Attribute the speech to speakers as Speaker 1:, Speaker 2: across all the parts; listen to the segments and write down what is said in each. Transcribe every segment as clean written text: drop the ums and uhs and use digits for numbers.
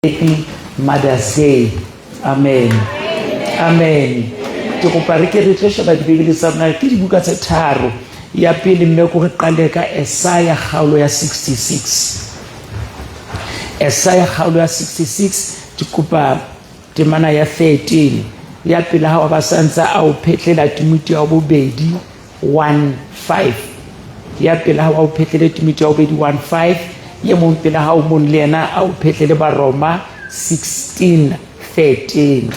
Speaker 1: Happy Mother's Day. Amen. Amen. Ke kopa re ke re sheba dibebele tsa rona ke dibuka tse tharo. Ya pele mme go re qale ka Isaiah kgaolo ya 66. Isaiah kgaolo ya 66 ke kopa temana ya 13. Ya pele ha ba santsa a o phetlela Timothy ya bobedi 1:5. Ya pele ha o phetlela Timothy ya bobedi 1:5. Ye mo pele ha o mon le yena a o phetlele ba Roma 16:13.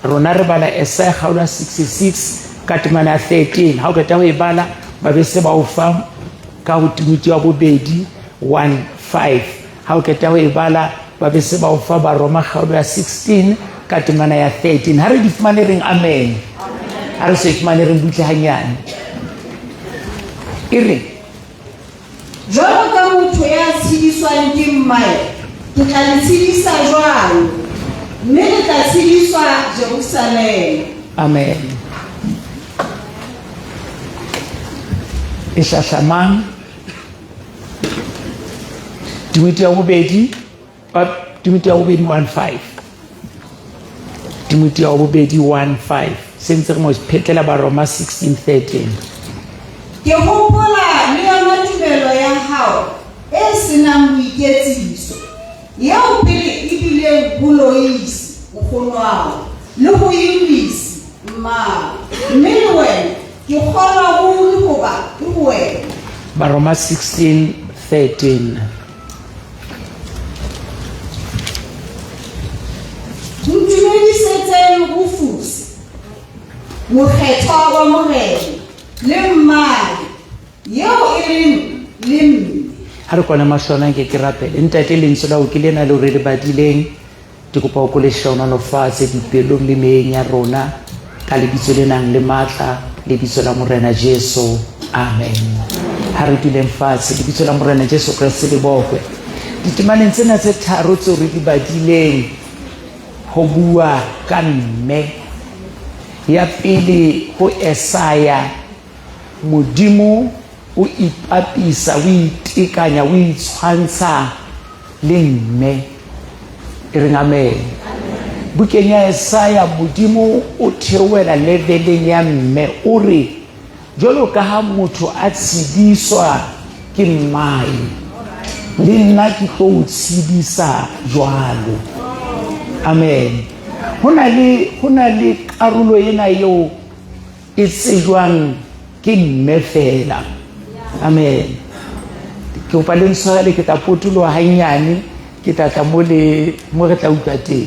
Speaker 1: Rona re bala Isaiah kgaolo 66 ka temana ya 13. Ha o ka tawe bala ba be se ba o fa ka ho Timothy ya bobedi 1:5. Ha o ka tawe bala ba be se ba o fa ba Roma kgaolo ya 16 ka temana ya 13. Ha re di fumane reng amen. Ha re se fumane reng butle hanyane. Ire
Speaker 2: jwalo ka motho ya tshediswang ke mmae ke tla le tshedisa jwalo mme le tla tshediswa Jerusalem.
Speaker 1: Amen. Ishashamang Timothy ya bobedi 1:5. Timothy ya bobedi 1:5. Sentse re mo phetlela ba Roma 16:13.
Speaker 2: Ke hopola le yona tumelo ya hao e senang boiketsiso yeo pele e bileng boloisi nkgonwao le ho ilwisi mmao mme le wena ke kgolwa ho le hoba ke wena.
Speaker 1: Ba Roma 16:13.
Speaker 2: Ntumedisetseng bofusi mokgethwa wa morena le mmane yeo e leng le mme.
Speaker 1: Ha re kwana mashona ke rapele ntate lentswe la o ke lena le re le badileng ke kopa o kole shona no fatse dipelong le meeng ya rona ka lebitso le nang le matla lebitso la morena Jesu. Amen. Ha re dileng fatse lebitso la morena Jesu Kriste le bokwe ditemaneng tsena tse tharo tse re di badileng ho bua ka mme. Ya pele ho Isaiah modimo o ipapisa o itekanya o itshwantsha le mme. Re amen. Bukeng ya Isaiah modimo o theoela leveleng ya mme o re jwalo ka ha motho a tshediswa ke mmae le nna ke tlo tshedisa jwalo. Amen. Hona le karolo ena eo e tsejwang ke mme fela. Amen. Ke o paleng tshware ke tla potulo hanyane ke tla mo re tla utlwa teng.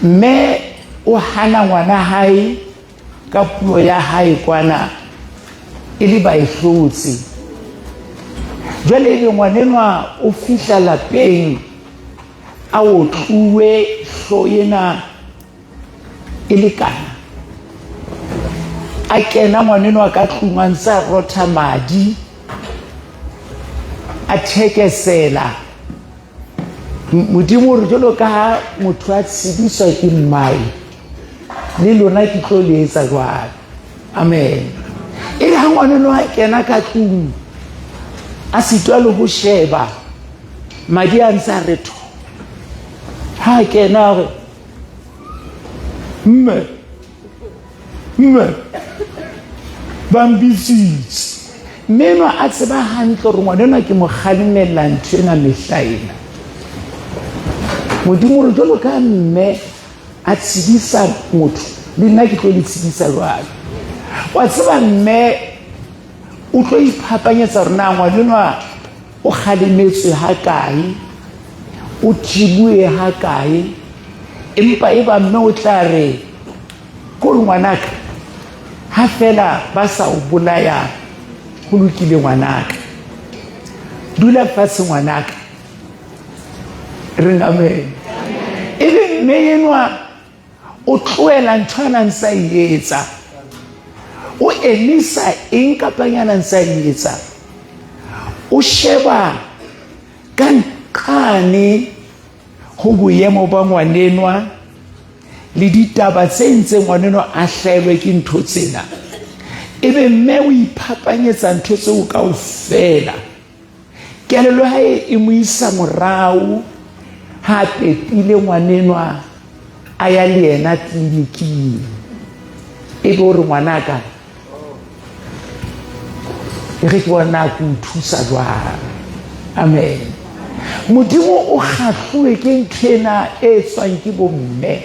Speaker 1: Mme o hana ngwana hae ka puo ya hae kwana e le ba ehlotse. Jwale le ngwanenwa o fihla lapeng a o tluwe hlo ena e le kana a kena ngwanenwa ka tlung tsa rotha madi a thekesela modimo re jalo ka ha motho a tshediswa ke mmae le lona ke tlo le etsa jwalo. Amen. E le ha ngwanenwa a kena ka tlung a sitwa le ho sheba madi a ntse a retho ha kena re mme bambisitse meno a tseba hantle re ngwanenwa ke mo kgalemella ntho ena mehlaena. Modimo re jwalo ka mme a tshedisa motho le nna ke tlo le tshedisa jwalo. Wa tseba mme o tlo iphapanyetsa rona ngwanenwa o kgalemetswe ha kae o tshibue ha kae empa eba mme o tla re ko ngwanaka ha fela ba sa o bolaya ho lokile ngwanaka dula fatshe ngwanaka. Re amen. Ebe mme yenwa o tloela ntwana ntsa etsa o emisa eng kapanyana ntsa etsa o sheba ka nqane ho boemo ba ngwanenwa le ditaba tse ntse ngwanenwa a hlaelwe ke ntho tsena. Ebe mme o iphapanyetsa ntho tseo kaofela kelelo ha e mo isa morao ha pepile ngwanenwa a ya le yena tleliniking e be o re ngwanaka e re ke bona go thusa jwang. Amen. Modimo o kgahlwe ke nthena e tswang ke bomme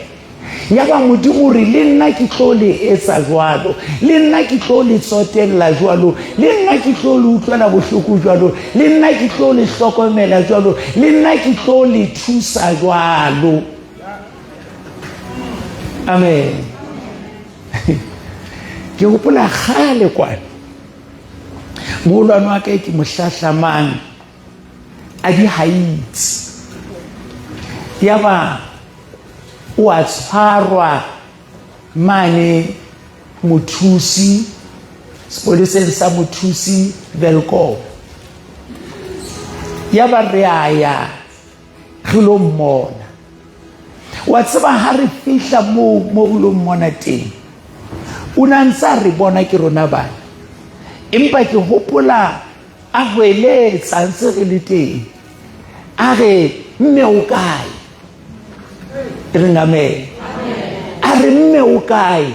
Speaker 1: ya ba Modimo re le nna ke tlo le etsa jwalo, le nna ke tlo le tsotella jwalo, le nna ke tlo le utlwela bohloko jwalo, le nna ke tlo le hlokomela jwalo, le nna ke tlo le thusa jwalo. Amen. Ke hopola kgale kwana moholwane wa ka ke mohlahlamang a di-Heights ya ba o a tshwarwa mane Mothusi sepoleseng sa Mothusi Velkom ya ba re aya re lo mmona. Wa tseba ha re fihla mo lo mmona teng o na ntse re bona ke rona bana, empa ke hopola a hweletsa ntse re le teng a re mme o kae, re ngame a re mme o kae,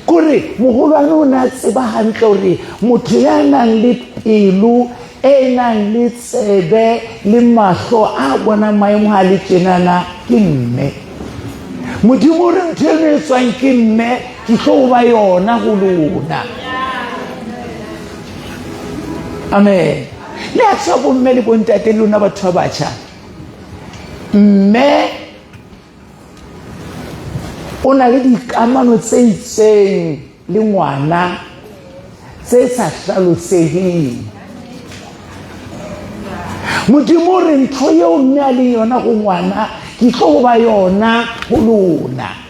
Speaker 1: kore moholwane o na tseba hantle hore motho ya nang le pelo e nang le tsebe le mahlo a bona maemo ha le tjenana ke mme. Modimo re ntho e tswang ke mme ke tlo ba yona go lona. Amen. Le a tswa bomme le bontate le lona batho ba batjha, mme o na le dikamano tse itseng le ngwana tse sa hlaloseheng. Modimo re ntho yeo mme a le yona go ngwana ke tlo ba yona go lona.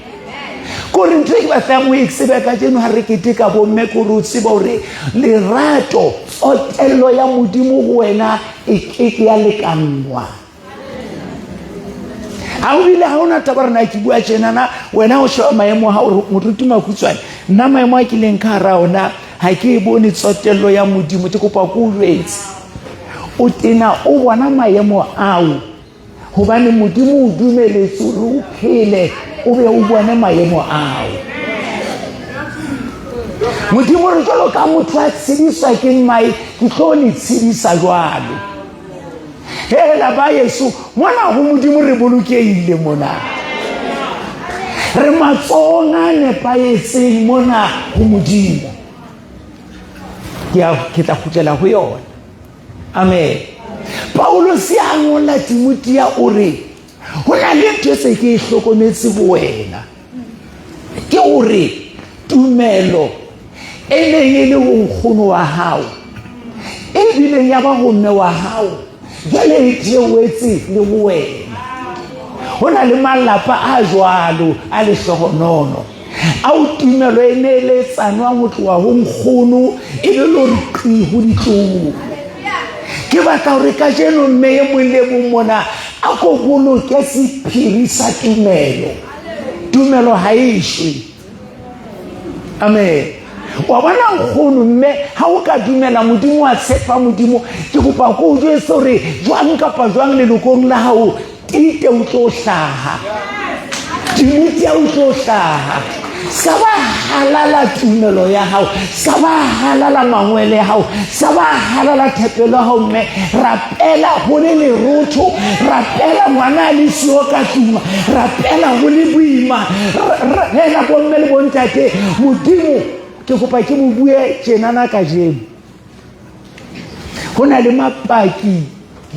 Speaker 1: Kore ntho ke batlang o eksebe ka jeno ha re keteka bomme kore o tseba hore lerato tsotello ya Modimo go wena e keke ya lekanwa. Ha o bile ha ona taba rena ke bua tjenana wena o shwa maemo ha o moruti makhutswane nna maemo a kileng ka ra ona ha ke bone tsotello ya Modimo. Ke kopa go jwetse o tena o bona maemo ao hobane Modimo o dumeletse o phele o be o bone maemo ao. Modimo re jalo ka motho a tshediswa ke mai ke tlo le tshedisa jwalo. Hela ba Yesu mona go Modimo re bolokeile mona, re matsonga ne paetseng mona go Modimo. Ke tla khutlela go yona. Amen. Paulos ya ngola Timothea o re ho na le ntho se ke hlokometse go wena ke o re tumelo e neng e le go nkgono wa hao e bile ya ba go mme wa hao jale e tshewetse le go wena. Ho na le malapa a jwalo a le hlogonono a o tumelo e ne le tsanwa go tloa go nkgono e le lo re ho ditlou. Ke batla hore ka jeno mme e mo le mo mona a go boloke sephiri sa tumelo. Tumelo ha e shwe. Amen. Wa bona nkgono mme ha o ka dumela Modimo wa tshepa Modimo ke kopa go jwetse hore jwang kapa jwang lelokong la hao tite o tlo hlaha, Timothea o tlo hlaha. Sa ba halala tumelo ya hao, sa ba halala mangwele ya hao, sa ba halala thepelo ya hao mme rapela ho le lerotho, rapela ngwana le sio ka tuma, rapela ho le boima, rapela go mme le bontate. Modimo ke kopa ke mo bue tjenana ka jeno. Ho na le mapaki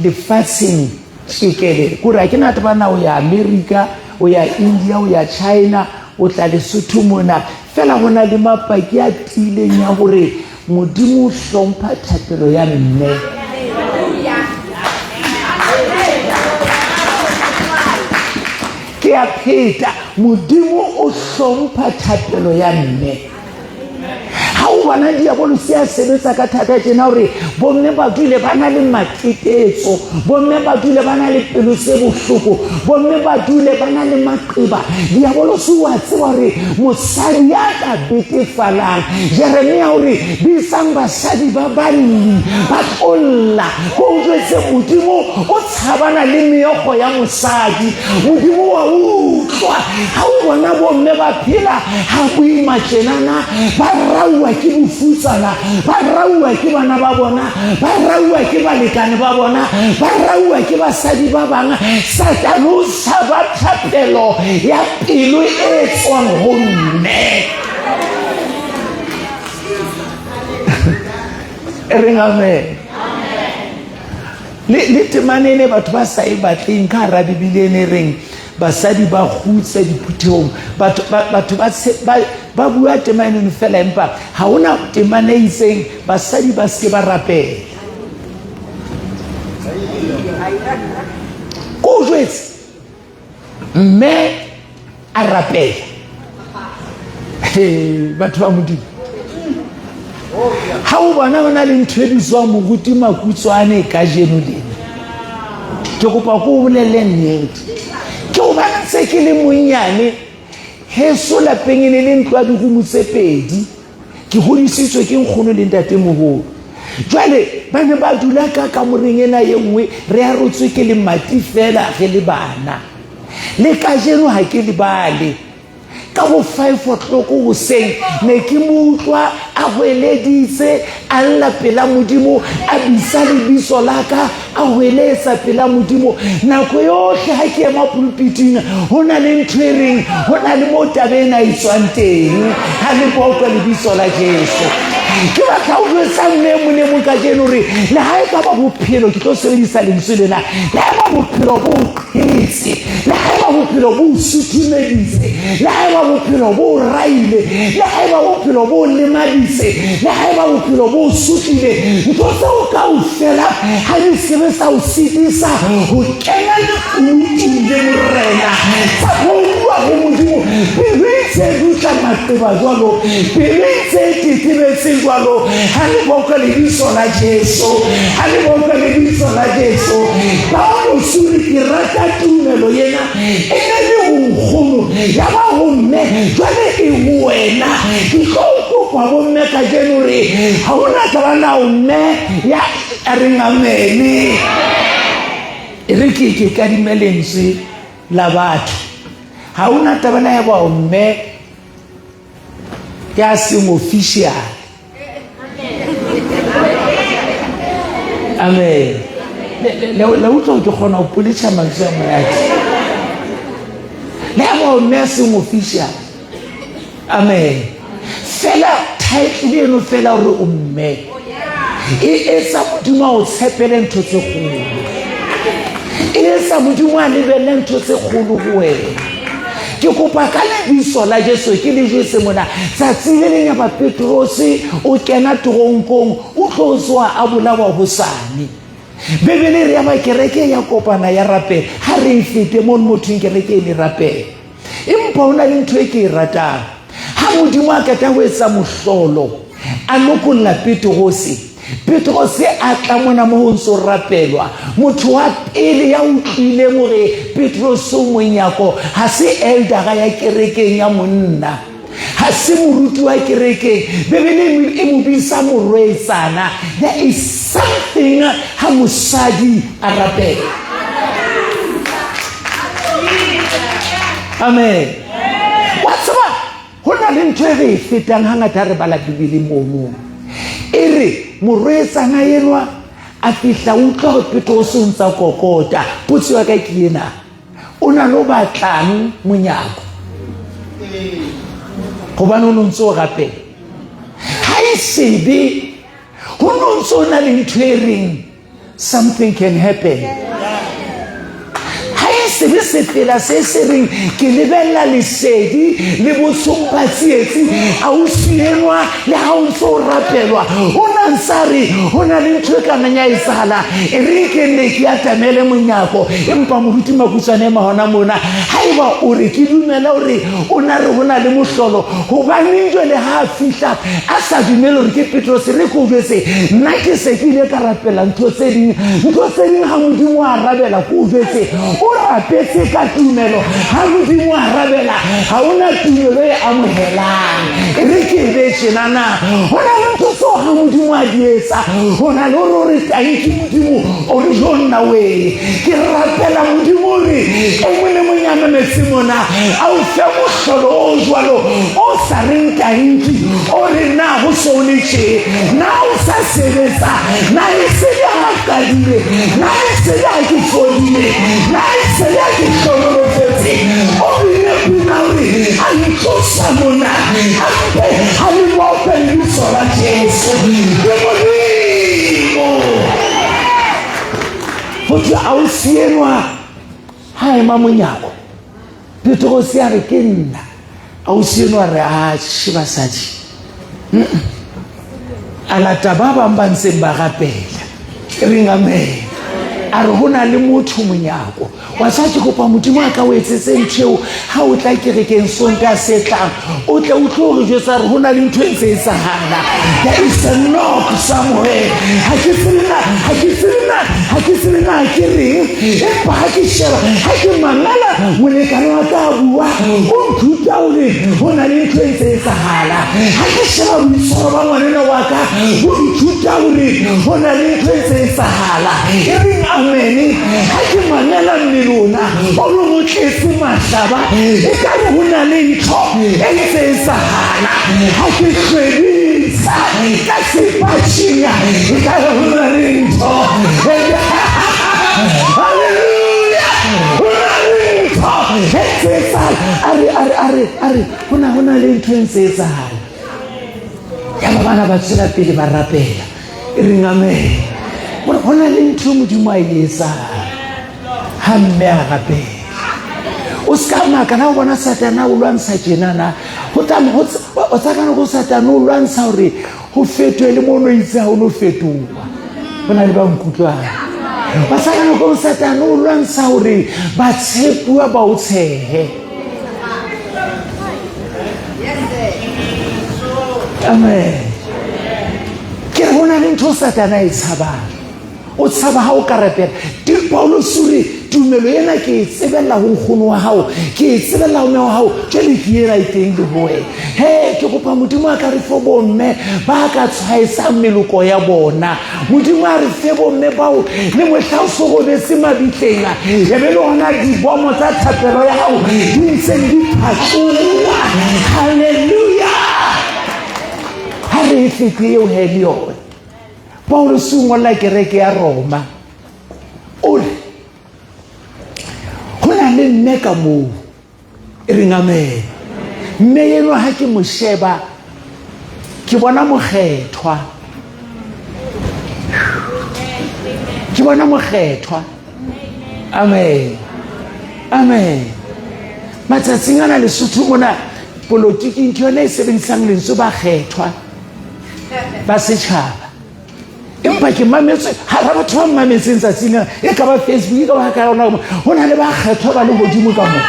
Speaker 1: lefatsheng tsekele kore a ke na taba na o ya America, o ya India, o ya China, o tla Lesotho mona fela go na le mapaki a tileng ya gore Modimo o hlompha thapelo ya mme. Ke a pheta Modimo o hlompha thapelo ya mme. Ha o bona diabolo se a sebetsa ka thata tjena hore bomme ba dule ba na le maketetso, bomme ba dule ba na le pelo se bohloko, bomme ba dule ba na le maqeba. Diabolo se wa tseba hore mosadi ya ka betefalang, Jeremia hore di sang basadi ba banni ba tlolla go jwetse modimo o tshabana le meokgo ya mosadi. Modimo wa utlwa ha o bona bomme ba phela ha boima tjenana, ba rauwa ke bofutsana, ba rauwa ke bana ba bona, ba rauwa ke balekane ba bona, ba rauwa ke basadi ba bang. Satane o tshaba thapelo ya pelo e tswang ho mme. Ring amen. Le temanene batho ba sa e batleng ka hara Bibele ne reng basadi ba khutsa diphuthong, batho ba bua temanene fela, empa ha ona temane itseng basadi ba se ba rapela. Ko jwetse mme a rapela batho ba modimo. Ha o bona ona le ntho e bitswang moruti makutswane ka jeno lena, ke kopa go bolele nnete. Ke o bona se ke le monyane heso lapeng e le ntwa digumu tse pedi, ke hodisitswe ke nkgono le ntate moholo. Jwale ba ne ba dula ka kamoreng ena ye nngwe, re a rotswe ke le mati fela ge le bana. Le ka jeno ha ke le bale ka bo 5 o'clock hoseng ne ke mutlwa a hweleditse a lla pela modimo, a bisa lebiso la ka, a hweletsa pela modimo. Nako yohle ha ke ema pulpiting ho na le ntho e reng, ho na le mo tabena e tswang teng ha le botla lebiso la Jesu. Ke batla o jwetsa mme mo ka jeno re le ha e ka ba bophelo, ke tlo sebedisa lentswe lena, le ha ba bophelo bo qetse, le ha ba bophelo bo sutumeditse, le ha ba bophelo bo raile, le ha ba bophelo bo lemaditse, le ha ba bophelo bo sutile, ntho tseo kaofela ha di sebetsa o sitisa ho kena lekunutung le morena tsa bua go modimo. Pelo tse dutla maqeba jwalo, pelo tse titibetse jwalo, ha le boka lebiso la Jesu, ha le boka lebiso la Jesu. Ba o suri ke rata tumelo yena e ne le nkgono ya ba ho mme, jwale e wena ke go kwa bo mme ka jeno re ha ona tabana o mme ya reng amen. Re ke ka dimelense la batho ha ona tabana ya ba o mme ya sing official. Amen. Le utlo ke khona o policha mantswe mo yake le mo nursing official. Amen. Fela title eno fela re o mme e sa modimo o tshepele ntho tse kgolo, e sa modimo a lebelle ntho tse kgolo go wena. Ke kopa ka lebiso la Jesu ke le jese mona tsatsi le leng ba Petrose o kena toronkong o tloswa a bolawa hosane. Bebele re ya ba kereke ya kopana ya rapela ha re fete mo mothong kereke le rapela. Empa ona le ntho e ke ratang ha modimo a ka ta ho etsa mohlolo a lokolla Petrose a tla mona mo ho ntso rapelwa. Motho wa pele ya utlwile more Petrose mo nyako ha se elder ya kerekeng ya monna, ha se moruti wa kerekeng. Bebele e mo bisa morwetsana. There is something ha mosadi a rapela. Amen. What's up? Hona le ntho e re fetang hangata re bala Bibele mono ere morwetsana yenwa a fihla utlwa go Petrose o ntsa kokota. Putsi wa ka ke ena o na lo batlang monyako gobane o ntso gape ha e sebe ho ntso na le ntho e reng something can happen. Ha e se be se fela se se reng ke lebella lesedi le botsong ba tsietsi ausi enwa le ha o ntse o rapelwa o na nsare ho na le ntho e kananya e sala e re ke ne ke atamele monyako empa moruti makutsane ma hona mona haiba o re ke dumela o re o na re hona le mohlolo hobane jwale ha a fihla a sa dumele hore ke Petros re ko jwetse nna ke se ke ile ka rapela ntho tse ding ha Modimo a rabela ko jwetse o rapetse ka tumelo ha Modimo a rabela ha ona tumelo e amohelang re ke be tjenana hona le ntho tso ha Modimo a di etsa hona le hore tanki Modimo o re jonna we ke rapela Modimo re o mone monyana metsimona a o fe mohlolo o jwalo o sa reng tanki o re na ho sone tje na o sa sebetsa na e se ya kadile na e se ya ke fodile na e se ya ke hlolofetse o bile pina re a itlosa mona a le mopen sola Jesu ke Modimo ho tla o sienwa ha ema monyako Petros ya re ke nna au sienwa re a shibasadi ala tababa mbanse mbagapela ringame a re hona le motho monyako wa sa ke kopa Modimo a ka o etsetse ntho ha o tla kerekeng sonta se tlang o tla o tlo re jwetsa re hona le ntho e ntse e sahala there is a knock somewhere ha ke tsena ke reng empa ha ke sheba ha ke mamela molekane wa ka bua o nthuta hore hona le ntho e ntse e sahala ha ke sheba boitshwaro ba ngwanena wa ka o nthuta hore hona le ntho e ntse e sahala e reng amen ha ke mamela lona o lo tletse mahlaba e ka re hona le ntho e ntse e sahala ha ke shebisa ka sepatshia e ka re hona le ntho hallelujah hona le ntho e ntse e sahala are hona le ntho e ntse e sahala ya bana ba tsela pele ba rapela e reng amen hona le ntho Modimo a e etsa ha mme a rapela o ska maka na o bona Satana o lwantsha tjenana ho tama o tsaka go Satana o lwantsha hore ho fetwe le mono itse ha o no fetoa bona le ba nkutlwana ba tsaka go Satana o lwantsha hore ba tshepuwa ba o tshehe amen ke hona le ntho Satana e tshabang o tshaba ha o ka rapela di Paulo suri tumelo ena ke tsebella ho nkgono wa hao ke tsebella ho mme wa hao jwale ke ena iteng le ho wena he ke kopa Modimo a ka re fo bomme ba ka tshwaisa meloko ya bona Modimo a re fe bomme bao le mohla o sogobetse mabitleng e be le hona dibomo tsa thapelo ya hao di ntse di phatloha hallelujah ha re fete eo he le yona Paulo se ngola kereke ya Roma o hona le mme ka moo e reng amen mme yeno ha ke mo sheba ke bona mokgethwa amen matsatsing ana Lesotho mona politiki ntho yona e sebedisang lentswe ba kgethwa ba setjhaba empa ke mametse ha ba batho ba mametseng tsatsing e ka ba Facebook ka ka ona hona le ba kgethwa ba le godimo ka mo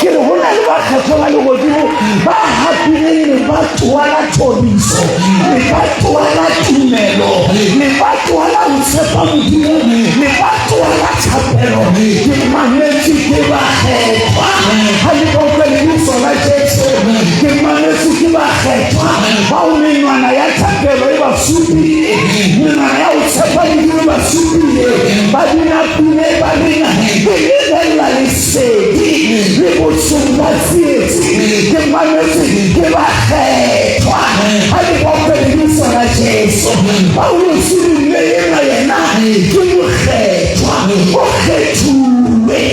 Speaker 1: ke re hona le ba kgethwa ba le godimo ba hapile le ba tswala thodiso le ba tswala tumelo le ba tswala usepa Modimo le ba tswala thapelo ke mametse ke ba kgethwa ha le go le sola Jesu ke mametse ke ba kgethwa ba o menwana ya thapelo e ba supi menwana ya usepa Modimo ba supi ba dina pune ba dina ke la lesedi le botsumba tsietsi ke mametse ke ba kgethwa ha le go le sola Jesu ba o sile yena ke mokgethwa o kgethuwe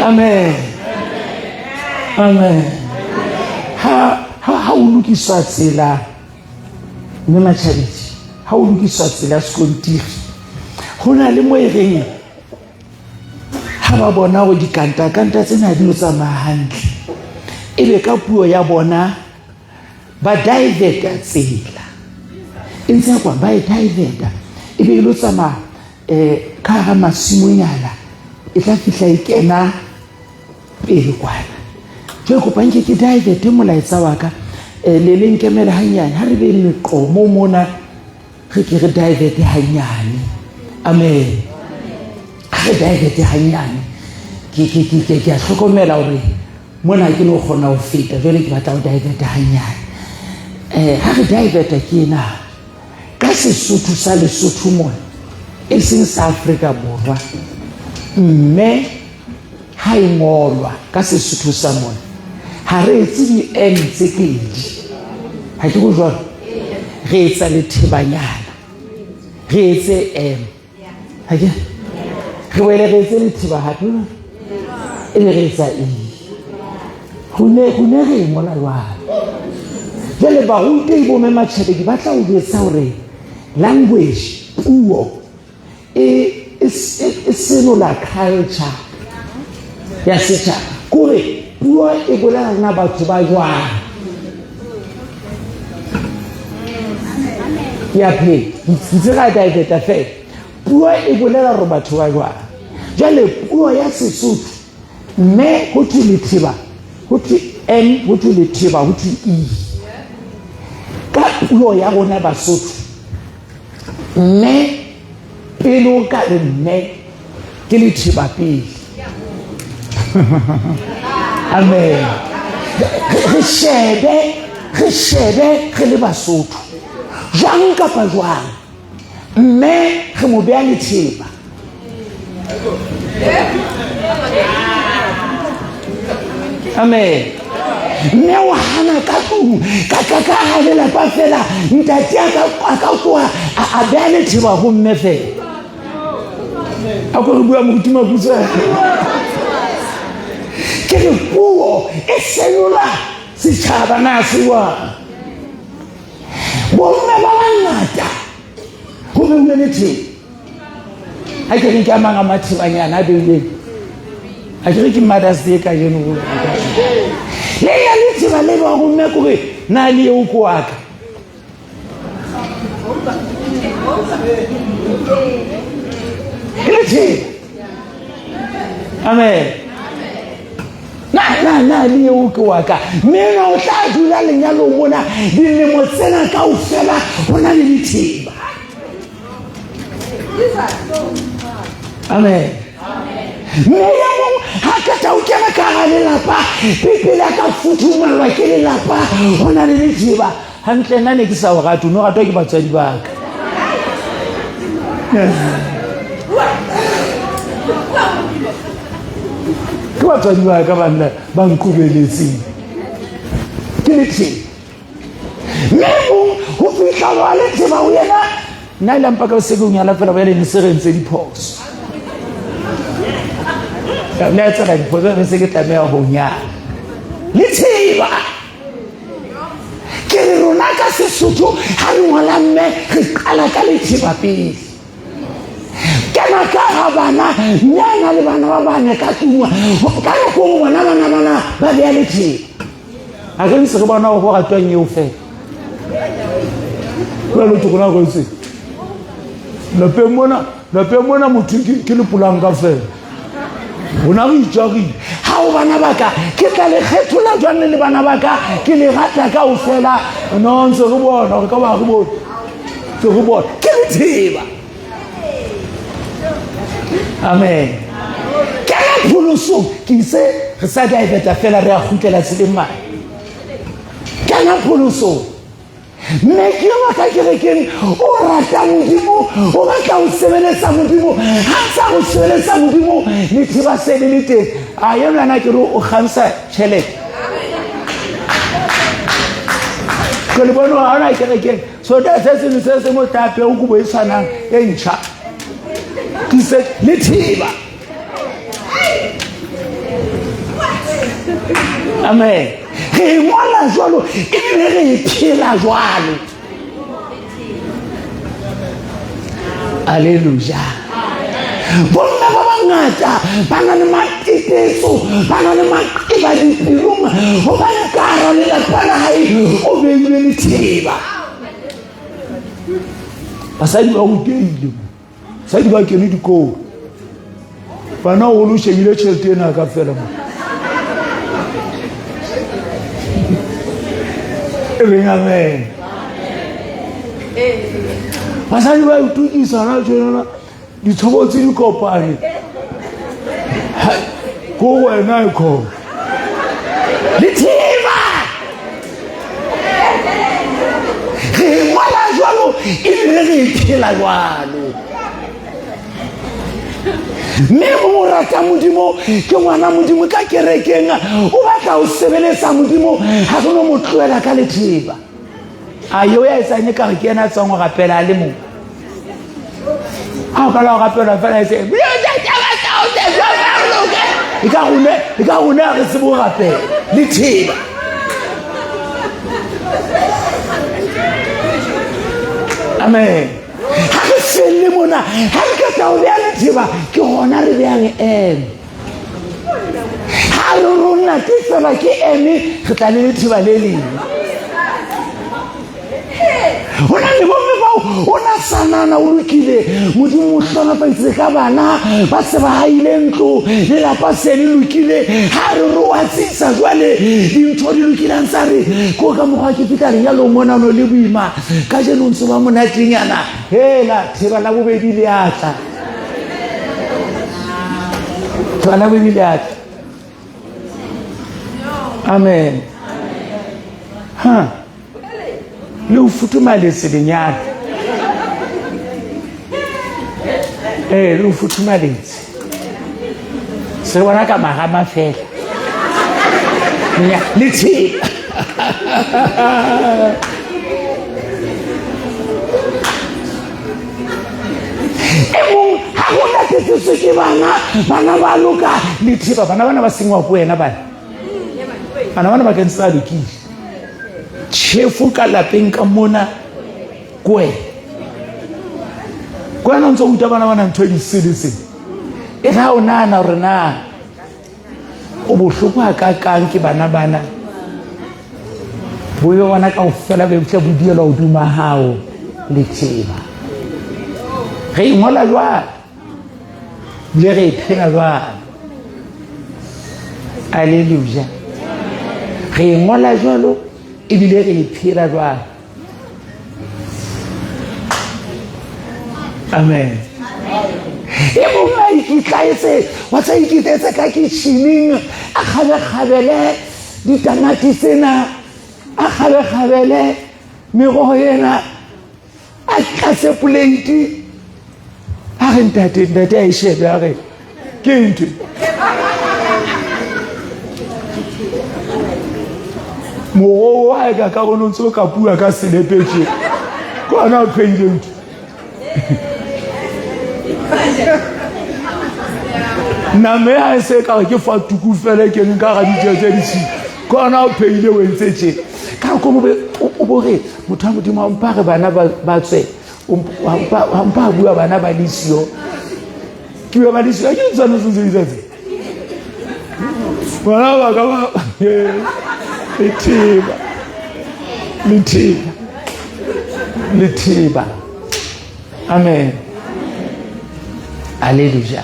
Speaker 1: amen ha o lokiswa tsela mme matšhabedi ha o lokiswa tsela skontiri hona le mo e reng ha ba bona go dikanta tsena di tsamaya hantle ebe ka puo ya bona ba divert tsela ntse kwa ba divert ebe lo tsamaya ka ha masimonyana e tla fihla e kena pele kwana ke kopang ke divert molaetsa wa ka le leng kemela hanyane ha re be le qomo mona re ke re divert hanyane amen re divert hanyane ke a hlokomela hore mona ke no kgona ho feta jwale ke batla ho divert hanyane ha re divert ke na ka Sesotho sa Lesotho mona e seng sa Afrika Borwa mme ha e ngolwa ka Sesotho sa mona ha re etse di M tse pedi ha ke go jwalo re etsa lethebanyana re etse M ha ke re wele re etse letheba hape e re etsa E hune re ngola jwalo jwale ba rutehi bo mema tjhelete ba tla o jwetsa hore language puo e senola culture ya setjhaba kore puo e bolela na batho ba jwang ya phe ditse ga divert fe puo e bolela hore batho ba jwang jwale puo ya Sesotho mme ho thwe letheba ho thwe N ho thwe letheba ho thwe E ka puo ya rona Basotho mme pele o ka re mme ke letheba pele amen re shebe re le Basotho jwang kapa jwang mme re mo beha letheba amen mme wa hana ka tlung ka ha lelapa fela ntate a ka tloha a beha letheba ho mme fela a ko re bua morutima butsa ke re puo e senola setjhaba na sewa bomme ba bangata ho be letheba ha ke re ke amanga mathibanyana a beileng ha ke re ke Mother's Day ka jeno le ya letheba le ba go mme kore na le o ko aka letheba amen na le o ko aka mme o tla dula lenyalo mona dilemo tsena kaofela hona le letheba amen mme ya mo ha ka ta o kena ka ga lelapa pele ka futhumalwa ke lelapa hona le letheba hantle nna ne ke sa o rata no ratwa ke batswadi ba ka ke batswadi ba ka banna ba nkubeletseng ke letheba mme ho fihla wa letheba o yena nna le mpaka se go nyala fela ba le ne se re ntse diphoso le tsela diphoso re se ke tlamea ho nyala letheba ke re rona ka Sesotho ha re ngola mme re qala ka letheba pele kana ka ha bana nyana le bana ba bana ka tlungwa ka go bona bana ba bea letheba a re se re bona go ratwang eo fela kwa lo tsona go se la pe mona motho ke le pulang ka fela bona re itjari ha o bana baka ke tla le kgethola jwang le bana baka ke le rata ka o fela no ntse re bona re ka ba re bona ke re bona ke letheba amen ke la pholoso ke se re sa divert fela re a khutlela tseleng ke la pholoso mme ke ba ka kerekeng o rata Modimo o batla o sebeletsa Modimo ha sa go sebeletsa Modimo letheba se le teng a yona ke re o kgansa tšhelete ke le bona ana kerekeng so da se mo tape o go bo tshwanang e ntšha ke se letheba amen re ngola jwalo e re phela jwalo alleluia bona ba bangata ba na le matetetso ba na le maqeba dipelong hobane ka hara lelapa la hae o beile letheba. Basadi ba ruteile basadi ba kene dikolo bana o lo shebile tšhelete ena ka fela mo amen. Basadi ba utukisa na tšhelana ditshobotse di kopane ko wena iko letheba re ngwala jwalo ebile re phela jwalo. Mme mo rata Modimo ke ngwana Modimo ka kerekeng o batla o sebeletsa Modimo ha go no mo tloela ka letheba. Ayo ya etsanye ka re ke ena tsang go rapela le mo ha ka la rapela fela e se ka rone re se bo rapela letheba. Amen. Ha re felle mona ha re ka tla o bea letheba ke gona re beang ha re rona ke fela ke eme re tla le letheba le lengwe. Ona le bomme bao ona sanana o lokile Modimo o hlonafaitse ka bana ba se ba haile ntlo le lapa se le lokile ha re roa tsisa jwale dintho di lokile ntsa re ko ka mogwa ke fika lenyalo mona no le boima ka jeno ntse ba monatenyana hela theba la bobedi le atla theba la bobedi le atla. Amen. Ha le o futumaletse lenyalo le o futumaletse se bona ka magama fela le theba mong ha go latetswe ke bana ba loka le theba bana ba sengwa ko wena bana ba ke ntse a lokile chefu ka lapeng ka mona kwe kwena ntse o uta bana ntho di sedise e ga o nana re na o bohloko ka kang ke bana boyo wana ka o fela be tla budiela o duma hao le tseba re ngola jwa le re phela jwa. Alleluia. Re ngola jwalo ebile re phela jwa. Amen. E bona ikitlaetse wa tsa ikitetse ka kitchening a khabele ditamati tsena a khabele meroho yena a tlase plate a re ntate a ishebe a re ke ntwe mo wa ka gono ntse ka bua ka selepetse kona o pheile ntwe na me a se ka ke fa tuku fele ke nka ga ditjetse ditsi kona o pheile o ntse ka go mo o bore motho a Modimo a mpare bana ba tswe o mpa bua bana ba lisio ke ba lisio ke tsana se ditse bana ba ka ba letheba. Amen. Alleluia.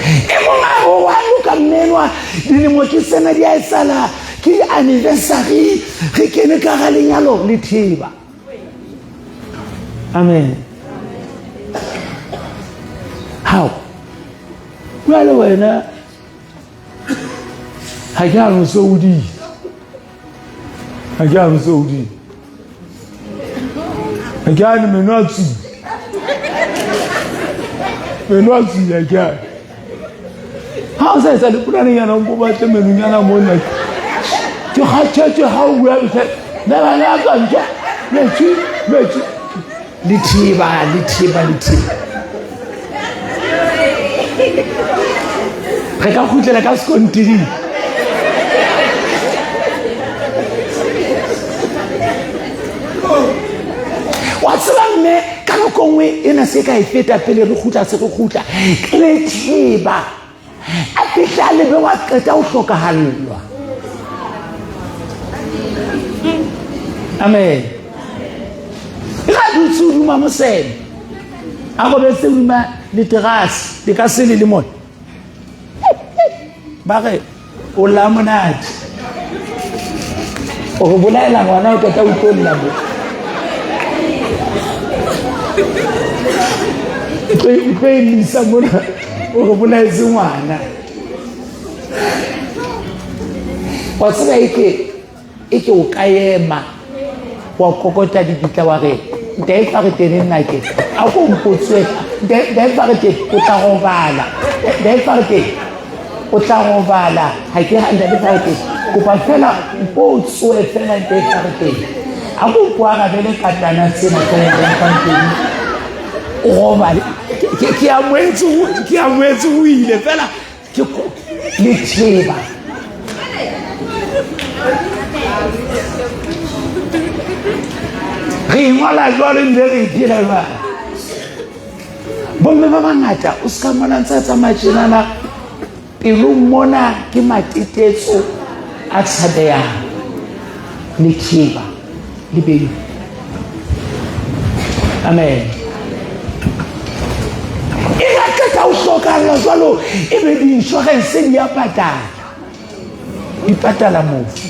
Speaker 1: E mona o wa luka menwa di mo ke sena di a sala ke anniversary re kene ka ga lenyalo letheba. Amen. How? Well, wena ha ya no Saudi. Ha ya no Saudi. Ha ya no menotsi. Menotsi ya ya. Ha sa sa le pulane ya no bo ba tle menunyana mona. Ke khathe ha o bua le na bana ka nja. Metsi letheba. Re ka khutlela ka skontiri. Wa tsela mme ka nako ngwe ena se ka e feta pele re khutla se re khutla le thiba a fihla le be wa qeta o hlokahallwa. Amen. Ga dutse duma mosele a go be se duma le terrasse le ka se le mona ba re o la monate o go bolaela ngwana o tata o tlolla mo e lisa mona o go bolaetse ngwana wa tsela eke o ka ema wa kokota dibitla wa re nte fa re tene nna ke a go mpotswe nte fa re te o tla go bala nte fa re te o tla go bala ha ke handa le fa re te go pa fela o tswe fela nte fa re te a go bua ga bele katana tsena tsena ka nteng o ba ke a mwetsu o ile fela ke le tseba re ngola jwale mme re dira ba bomme ba bangata o ska mona ntse tsa matšhinana pelo mona ke matitetso a tshabeya le khiba le beng. Amen. E ga ka o hlokalla jwalo e be di insurance di ya patala mofu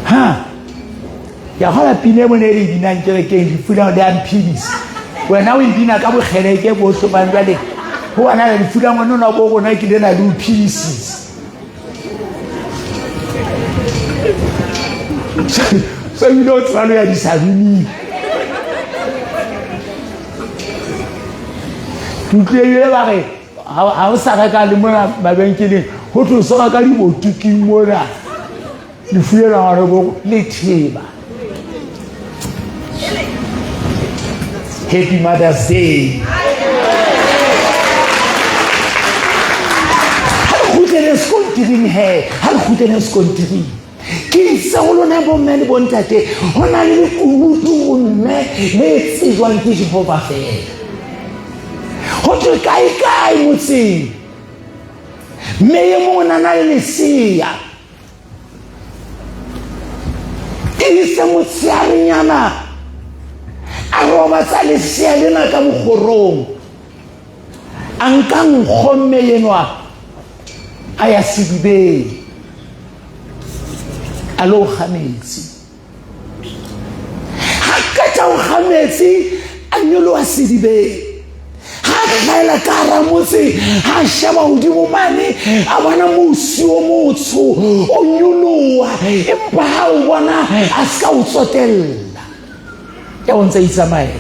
Speaker 1: ha ya gola pine mo ne di dinang kerekeng di fula le amphidis wena o dina ka bokgeleke bo hlobang jwale ho wana le fula ngwana na bo gona ke dena le pieces so you know tsalo ya di sabini tutlele ba re ha o sa ka le mona mabenkeleng ho tlo soka ka di botuking mona di fuela ngwana bo le thiba. Happy Mother's Day. Hal khutele skontiring he, hal khutele skontiring. Ke se go lona bo mme le bontate hona le kurutu mme le tsijwang ke Jehova fela. Ho tlo kai motseng. Me ye mona na le sia. Ke se motsiarinyana a roba tsa lesia lena ka bogorong a nka nkgomme yenwa a ya sedibeng a lo kgametsi ha ka o kgametsi a nyoloa sedibeng ha hlaela ka ramotse ha shaba hodimo mane a bona mosi o motsho o nyoloa empa ha o bona a ska o tsotella ya ontse isamae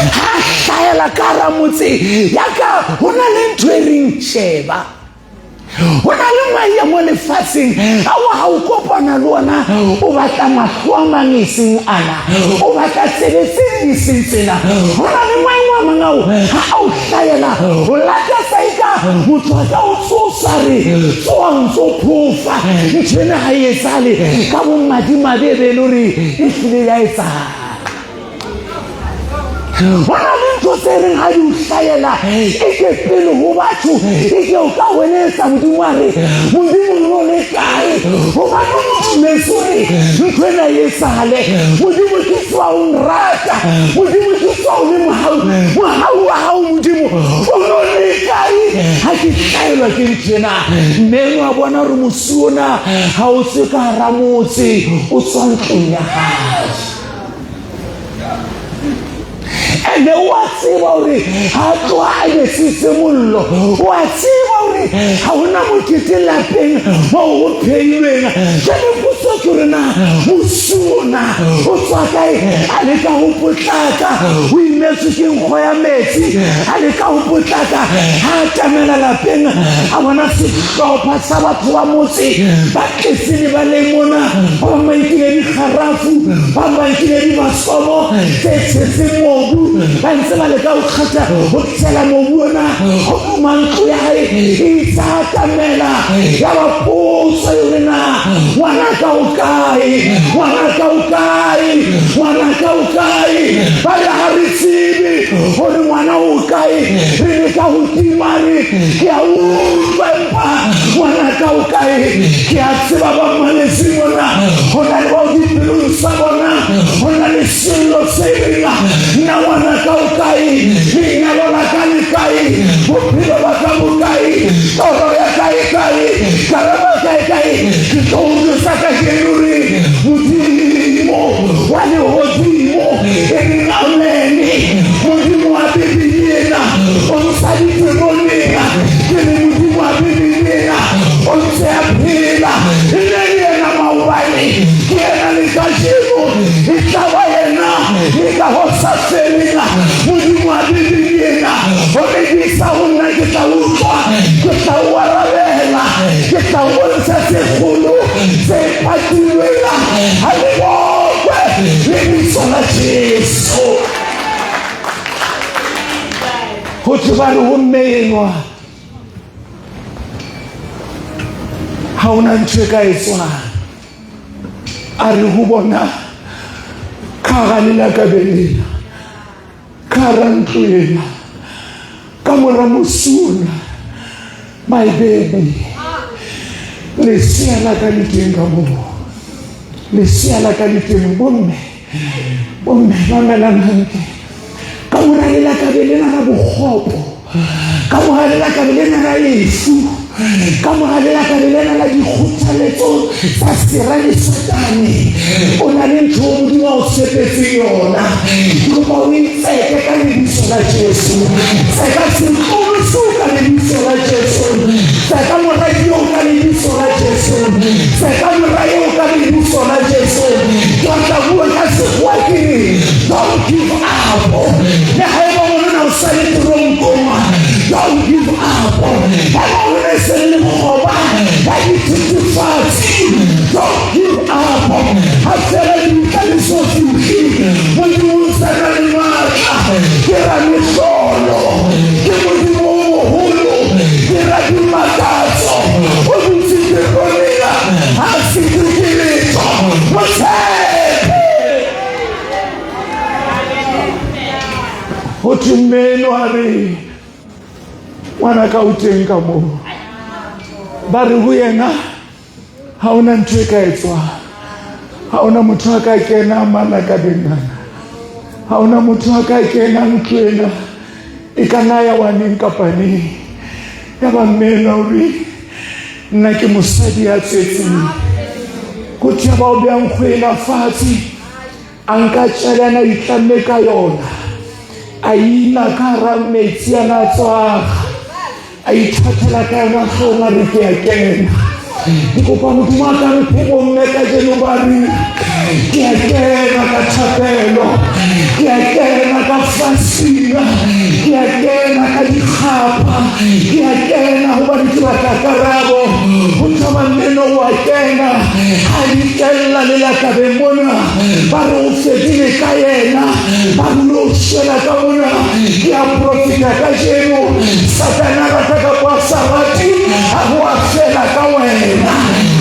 Speaker 1: ha hlaela ka ramotse ya ka hona le ntwering sheba hona le maya mo lefatsheng a wa ha o kopana le ona o batla mahlo a mangising ana o batla tsebetseng isitsena hona le maya a mangao ha o hlaela o lata saika motho a ka o tsosare tswang tso phofa ntshena ha etsale ka bommadimabebe lori e hlile ya etsala hona le ntho tse reng ha di o hlaela eke pele ho batho eke o ka weletsa modimo a re modimo lo le kae gobane motumetso re ntho ena e etsale modimo ke tswa o nrata modimo ke tswa o le mohau wa hao modimo o lo le kae ha ke hlaelwa ke ntena mmeno a bona re mosiona ha o se ka hara motse o tswa ntlong ya hao ene wa tseba hore ha tloa a besitse mollo wa tseba hore ha hona mokete lapeng moo o pheilweng jale potso ke hore na mosiona o tswa kae a leka ho potlaka o imetswe ke nkgo ya metsi a leka ho potlaka ha tamela lapeng a bona sehlopha sa batho ba motse ba tletse le ba leng mona ba bang ba nkile dikgarafu ba bang ba nkile dibasomo tse tshetseng mobu ba ntse ba leka ho kgatha ho tshela mobu ona ho hodima ntlo ya hae e itatamela ya bapotsa yone na ngwanaka o kae, ngwanaka o kae, ngwanaka o kae. Ba re ha re tsebe gore ngwana o kae, re le ka hodima re ke a utlwa empa ngwanaka o kae. Ke a tseba ba mmaletse mona go na le bao dipelong sa bona go na le sello se reng nna ngwanaka o kae, lenyalo la ka le kae, bophelo ba ka bo kae, toro ya kae kae, karaba kae kae. Ke tlo utlwisa ka keno re Modimo wa lehodimo e reng amene. Modimo wa Bibele ena o nsaditse monena, ke le Modimo wa Bibele ena o ntse a phela, e ne yena maobane ke ena le kajeno e tla yena e ka ho sa felela. Modimo wa Bibele ena o re disa ho nna ke tla utlwa, ke tla o arabela, ke tla o bontsha se kgolo se patilweng ha le bokwe lebitso la Jesu. Go tse ba re ho menwa ha ona ntho e ka etswang, a re ho bona ka ga lelakabelela ka ra ntlo ena ka mora mosula my baby. Lesea la ka le teng ka moo, lesea la ka le teng. Bomme mamelang hantle, ka mora lelakabelela la bokgopo, ka mora lelakabelela la lefu, ka mora lelakabelela la dikgothaletso tsa sera le Satane, o na le ntho Modimo o tshepetseng yona. Ke kopa o itseke ka lebitso la Jesu, tseka senkolo seo ka lebitso la Jesu, tseka moradio ka lebitso la Jesu, tseka moradio ka lebitso la Jesu. Ke batla bua ka sekgowa ke reng, don't give up. Le ha eba mona o sa le toronkong, don't give up. Ha o le se le mokgoba ya dithethefatsi, don't give up. Ha fela ditlhaloso fitlhi, Modimo o sana le matla, ke ra mehlolo, ke Modimo o moholo, ke ra dimakatso, o ntshitse konela ha se dikeletso motshepe. Ho thwe mmeno a re ngwanaka o teng ka moo, ba re ho yena ha ona ntho e ka etswang, ha ona motho a ka kena malakabeng ana, ha ona motho a ka kena ntlo ena e ka nna ya waneng kapa neng. Ya ba mmena o re nna ke mosadi ya tsetseng, go thwe ba o behang kgwena fatshe a nka tjalana a itlamme ka yona, a ina ka hara metsi ana a tswaga, a ithatela ka yona hlong a re ke a kena. Ke kopa Modimo a ka re phebomme ka jeno ba re ke a kena ka thapelo, ke a kena ka fasina, ke a kena ka dikgapa, ke a kena hobane ke batla karabo. Ho tshaba mmeno wa kena ha ditella lelakabeng mona, ba re o fedile ka yena, ba lo shela ka mona. Ke a profita ka jeno, Satana rata ka kwa sarati a ho a fela ka wena,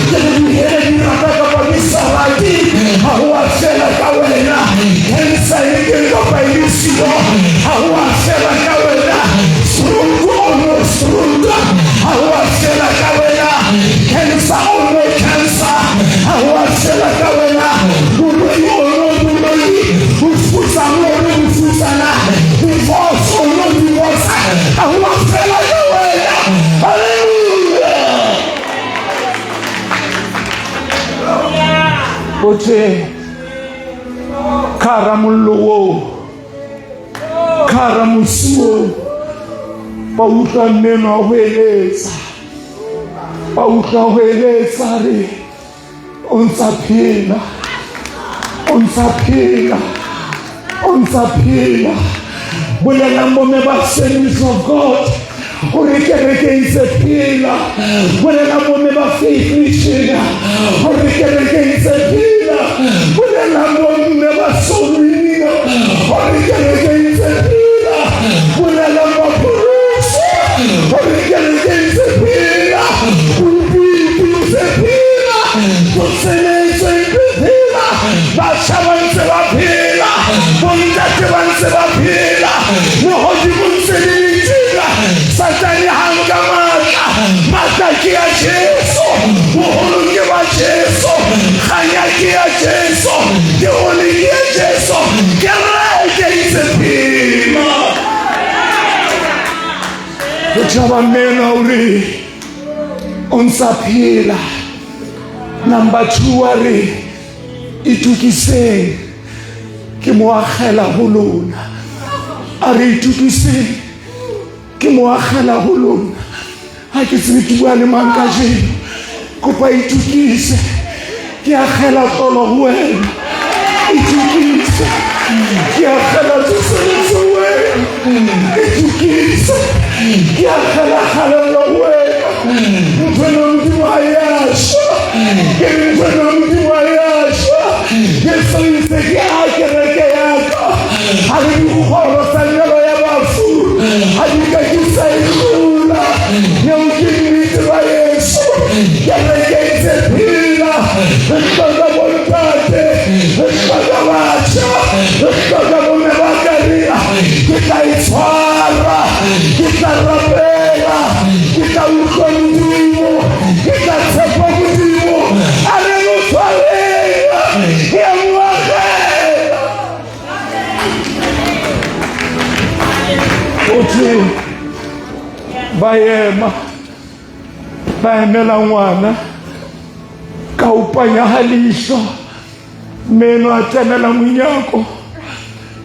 Speaker 1: ke le di rata ka kwa sarati a ho a fela ka wena, kensa e ke lo pa isio a ho a fela ka wena, strungo ono strunga a ho a fela ka wena, kensa ono kensa a ho a fela ka wena, buloi ono buloi, ufusa ono ufusana, divorce ono divorce a ho a fela ka wena. Hallelujah. Bote kara mollo, kara mosuo, ba utlwa mmeno a ho eletsa, ba utlwa ho eletsa re o ntsa phela, o ntsa phela, o ntsa phela. Bolelang bomme ba Assemblies of God hore kereke e ntse phela, bolelang bomme ba Faith Mission hore kereke e ntse phela, bolelang bomme ba Sorina hore kereke e ntse phela, bolelang ba Purusa
Speaker 3: ya Jesu, ke holi ya Jesu, kereke ntse phela. Ke tshaba mena uri o ntsa phela. Number 2 a re itukiseng ke mo agela ho lona. A re itukiseng ke mo agela ho lona. Ha ke tsebe ke bua le mang kajeno, kopa itukise ke agela tolo ho wena. Itukise ke agela tsoseletso ho wena. Itukise ke agela halelo ho wena. Mpona Modimo a yasha, ke mpona Modimo a yasha. Ke sentse ke a kereke yaka, ha re dikgoro tsa nyalo ya bafu, ha di ka ke sa ikgula. Nyeo ke nnete ba Yesu, kereke ntse phela. Re hloka bontate, re hloka batjha, re hloka bomme ba Karia. Ke tla itshwara, ke tla rapela, ke tla utlwa Modimo, ke tla tshepa Modimo. A re mo tshwarela, ke a mo agela. Othe ba ema ba emela ngwana ka upanya halihlo, meno a tsenela monyako,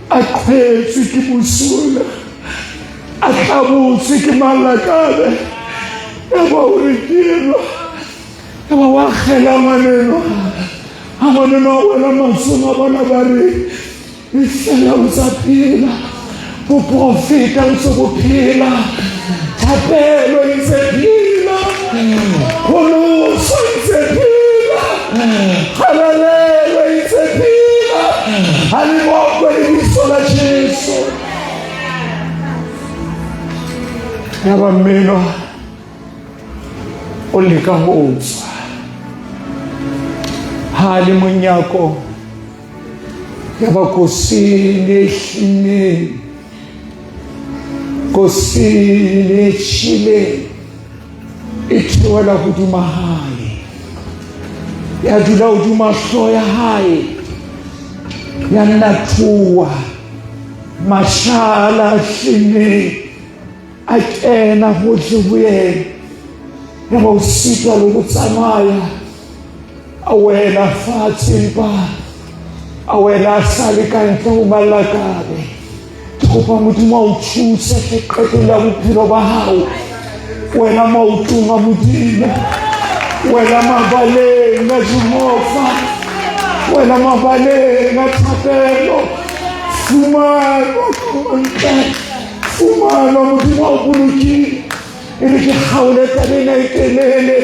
Speaker 3: a qhwetse ke bosula, a tlabotse ke malakabe. Ya ba o rekilwa, ya ba wa kgela ngwaneno, ha ngwaneno a wela matsong a bona ba re e fela o tsa phela, boprofeta o ntse bo phela, thapelo e ntse phela, pholoso e ntse phela, kgalalelo e ntse phela. Ha le bokwe lebitso la Jesu. Ya ba mmeno o leka ho tswa, ha le monyako ya ba kosini ehlileng, kosini eshileng, e theola hodima hae, ya dula hodima hlooho ya hae, ya nathuwa mashala a hlileng, a kena hohle ho yena. Ya ba o sitwa le ho tsamaya, a wela fatshe empa a wela a sale ka ntle ho malakabe. Ke kopa Modimo a o thuse leqetong la bophelo ba hao. Wena maotong a Modimo, wena mabaleng a Jehova, wena mabaleng a thapelo. Fumana Modimo a o bolokile. E re ke kgaole tabeng e telele,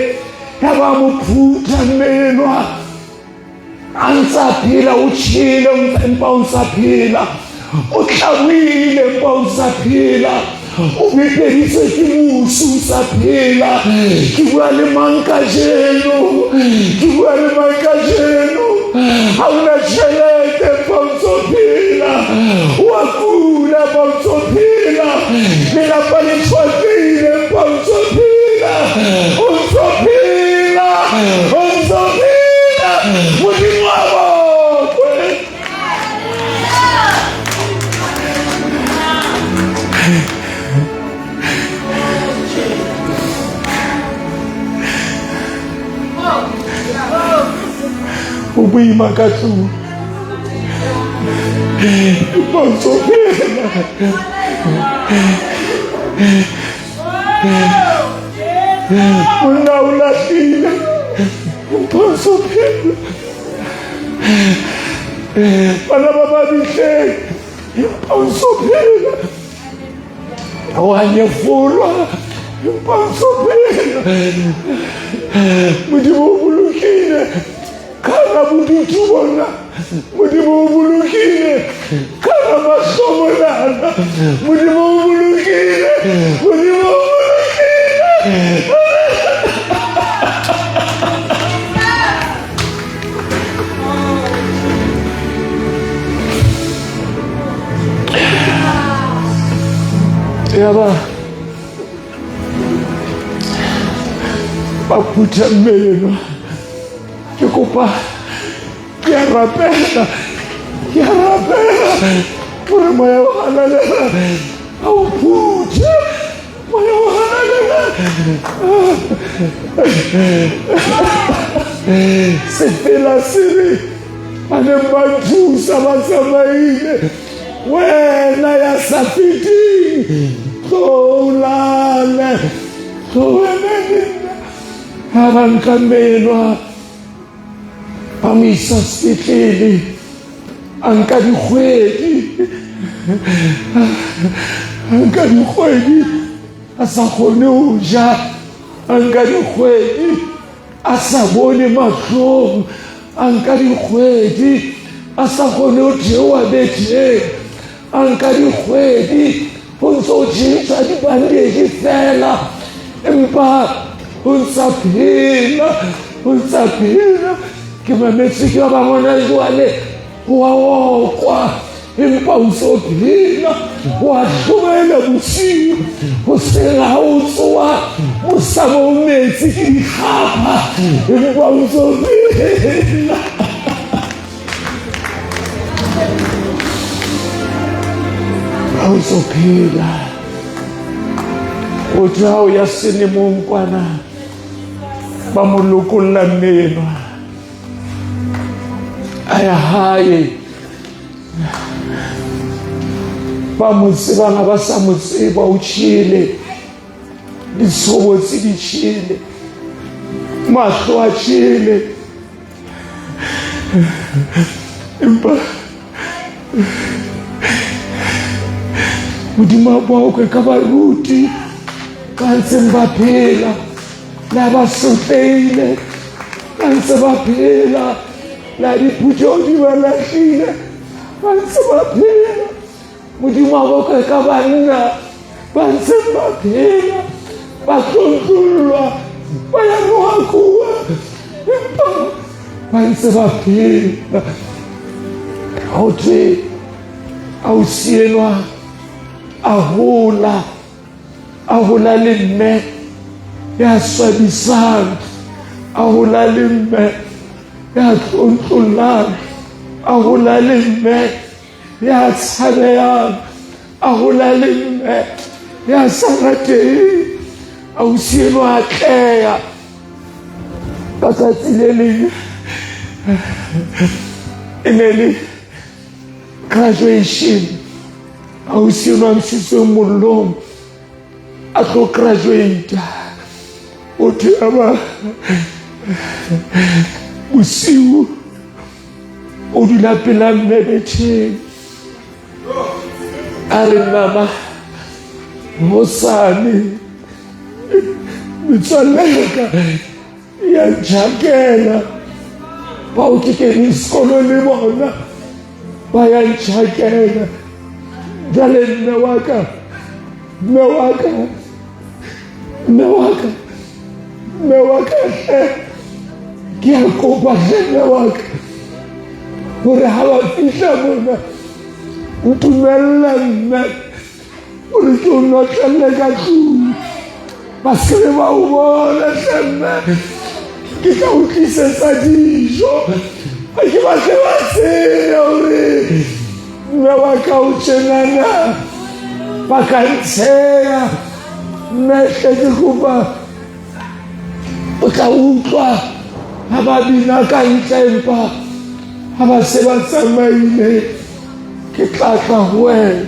Speaker 3: ya ba mo phutha menwa, a ntsa phela, o tjhele empa o ntsa phela, o tlawile empa o ntsa phela, o bepeditswe ke mosi o ntsa phela. Ke bua le mang kajeno, ke bua le mang kajeno, ha o na tjhelete empa o ntso phela, wa kula empa o ntso phela, lelapa le tshwatsile empa o ntso phela, o ntso phela, o ntso phela. Modimo a bokwe. O boima ka tlung, empa o ntso phela. Monna o lahlile, empa o ntso phela. Bana ba babihleng, empa o ntso phela. O a nyefolwa, empa o ntso phela. Modimo o bolokile ka hara bodutu bona, Modimo o bolokile ka hara mahlomonana, Modimo o bolokile, Modimo o bolokile. Ya ba ba phutha meno, ke kopa ke a rapela gore moya o galalela a o phuthe moya o galalela sepela sere ba neng ba thusa ba tsamaile wena ya sa feteng tloulale tloemenena ga ba nkamelwa ba mo isa sepetlele a nka dikgwedi a sa kgone ho ja a nka dikgwedi a sa bone matlhong a nka dikgwedi a sa kgone ho theoha beteng a nka dikgwedi ho ntso tjhentjha dibandage fela empa ho ntsa phela ke mametse ke ba bangona jwale wa okwa empa o ntso phela wa hlomela bosiu ho sela ha o tsoa mosamo o metsi ke dikgapa empa o ntso phela o ntso phela o tao ya selemong kwana ba mo lokolla menwa a ya hae ba mo tsebang ba sa mo tseba o tšhile ditshobotsi di tšhile mahlo a tšhile empa modimo bao kwe ka baruti ka ntseng ba phela la ba sotleile ka ntse ba phela la diputso di ba lahlile ba ntse ba phela modimo bao kwe ka banna ba ntse ba phela ba tlontlolwa ba ya rohakua empa ba ntse ba phela ho thwe ausi enwa a hola le mme ya swabisang a hola le mme ya tlontlollang a hola le mme ya tshabehang a hola le mme ya sa rateng ausi enwa a tleya ka tsatsi le leng e ne le graduation ausi enwa a ntshitsweng mollong a tlo graduata o thwe aba bosiu o dula pela mme beteng a re mama hosane metswalle ya ntšhakela ba o ke kene sekolo le bona ba ya ntšhakela jale mme wa ka ke a kopa mme wa ka gore ha ba fihla bona ntumella mme gore ke o notlelle ka tlung ba sebe ba o bona mme ke tla o tlisetsa dijo ga ke batle ba tsea gore mme wa ka o tjenana ba ka ntsheya mme hle ke kopa o tla utlwa ha ba bina ka ntle empa ha ba se ba tsamaile ke tla tla ho wena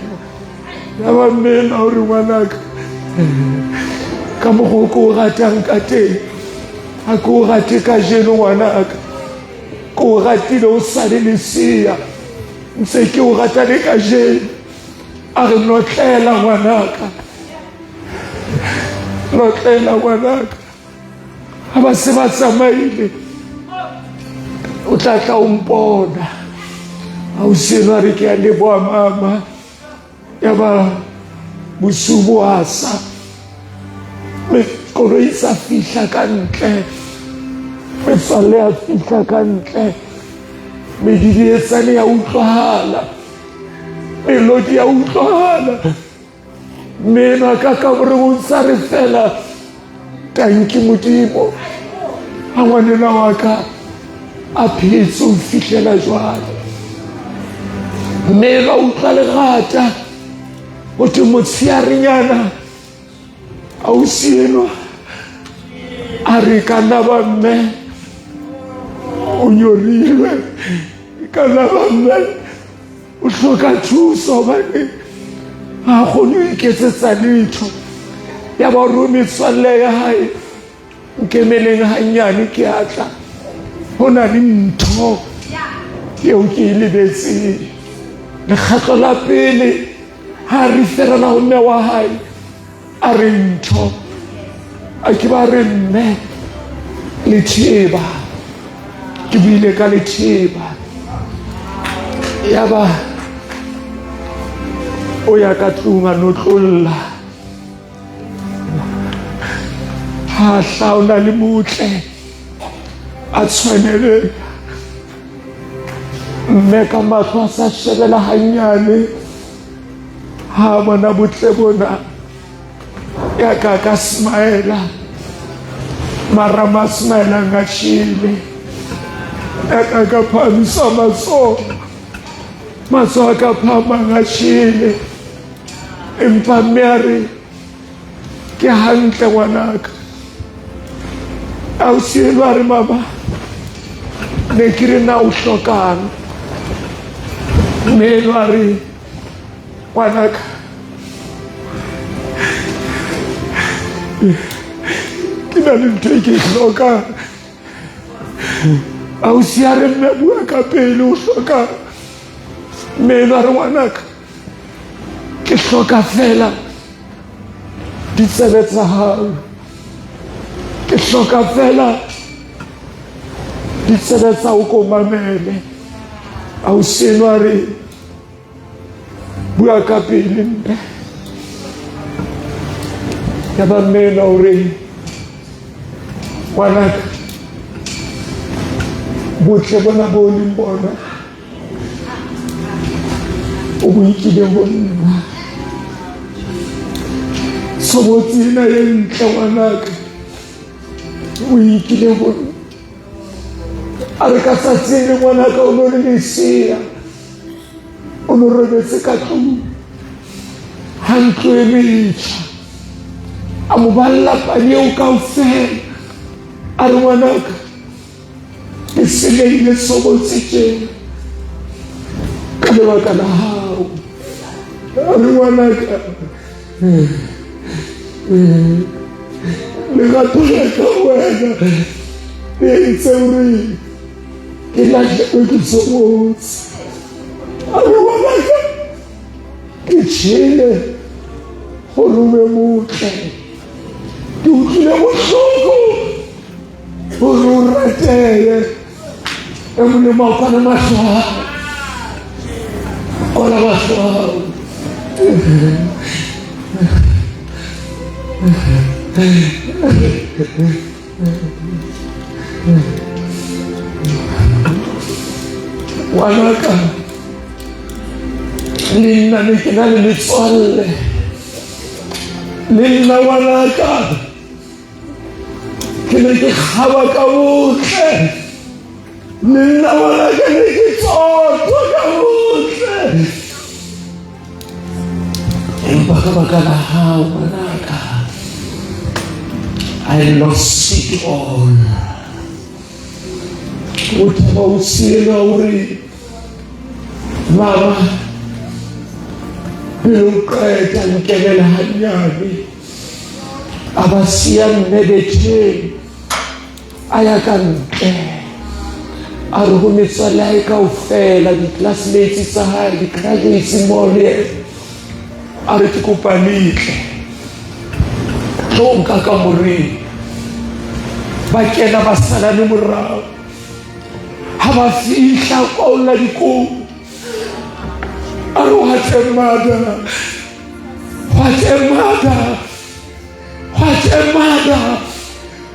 Speaker 3: ya ba mmena hore ngwanaka ka mokgwa ko o ratang ka teng ha ke o rate ka jeno ngwanaka ke o ratile o sale leseya ntse ke o rata le ka jeno a re notlela ngwanaka ha ba se ba tsamaile o tla tla o mpona ausi enwa a re ke a leboha mama ya ba bosiu bo asa koloi sa fihla ka ntle metswalle ya fihla ka ntle medidietsane ya utlwahala melodi ya utlwahala mena ka gore o ntsa re fela tanki modimo a ngwanela wa ka a phetse ho fihlela jwale. Mme ba utlwa lerata ho thwe motshearenyana ausi enwa a re kana ba mme o nyorilwe, kana ba mme o hloka thuso hobane ha kgone ho iketsetsa letho. Ya ba hore metswalle ya hae nkemeleng hanyane ke atla, ho na le ntho eo ke e lebetseng. Lekgetlo la pele ha re ferela ho mme wa hae a re ntho, a ke ba re mme Letheba, ke buile ka Letheba. Ya ba o ya ka tlung a notlolla, ha hlaona le motle a tshwanele mme ka mahlo a sa shebela hanyane, ha bona botle bona ya ka smile mara ma smile ngashile, ya ka phamisa matso ka phama ngashile. Empa Mary ke hantle ngwanaka, au sielwa re mama ne ke re na o hlokang. Mme wa re ngwanaka ke na le ntho e ke e hlokang. Ausi a re mme bua ka pele o hlokang. Mme wa re ngwanaka ke hloka fela ditsebe tsa hao, ke hloka fela ditsebe tsa o ko mamele. Ausi enwa re bua ka pele mme. Ya ba mme enwa o re ngwanaka botle bona bo leng bona o bo ikileng ho nna. Sobotsi ena e ntle ngwanaka o ikileng ho nna. A re ka tsatsing le ngwanaka o no le lesia, o no robetse ka tlung ha ntlo e metjha, a mo balla pani eo kaofela. A re ngwanaka ke selehile sobotsi tjena ka lebaka la hao. A re ngwanaka lerato la ka wena le entse hore ke lahlewe ke sobotsi. A re ngwanaka ke tjhele hore o be motle, ke utlwile bohloko hore o ratehe. E molemo o kwana mahlo a hao, kwana mahlo a hao. Ngwanaka le nna ne ke na le metswalle, le nna ngwanaka ke ne ke kgaba ka botle, le nna ngwanaka ne ke tsotwa ka botle. Empa ka baka la hao ngwanaka I lost it all. O thaba o sielwa hore mama pele o qeta nkemela hanyane a ba siya mme betjheng a ya ka ntle. A re ho metswalle ya hae kaofela, di-classmates tsa hae, di-graduates mmoho le yena. A re ke kopa letle tlo nka ka moreng. Ba kena ba sala le morao, ha ba fihla kwaolla dikobo. A re what a mother, what a mother, what a mother.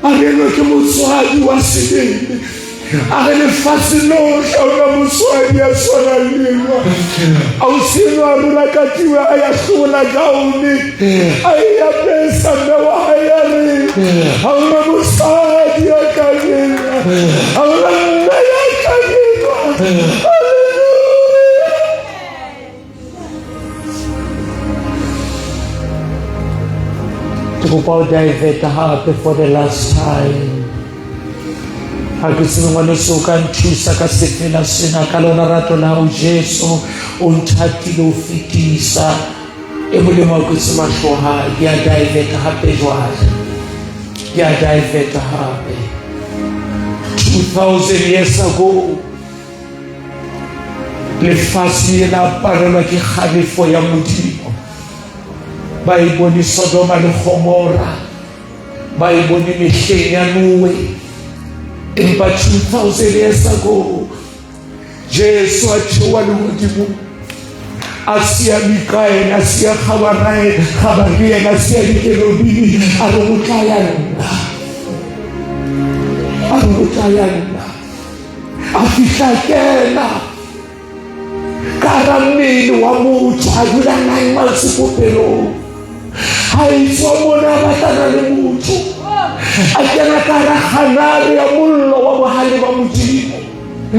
Speaker 3: A re no ke motswadi wa selemo, a re lefatshe lohle ona motswadi ya swana lengwa. Ausi enwa a rula katiwa a ya hlola gaone, a ya pesa mme wa hae a re ha ona mosadi ya ka nna, ha ona mme ya
Speaker 1: Ke kopa o divert hape for the last time. Ha ke tsebe ngwaneso o ka nthusa ka sefela sena ka lona rato la hao Jesu o nthatile o fetisa e molemo wa kwetse mahloha ke a divert hape jwale ke a divert hape 2000 years ago lefatshe la parelwa ke kgalefo ya Modimo ba e bone Sodoma le Gomora ba e bone mehleng ya Noe empa 2000 years ago Jesu a theoha lehodimo a siya Mikael a siya Gabariel a siya dikerubini a re go tla ya nna a fihla kena ka mmele wa motho a dula 9 months popelong ha itswa mona batlana le motho a kena ka hara kganare ya mollo wa bohale ba Modimo a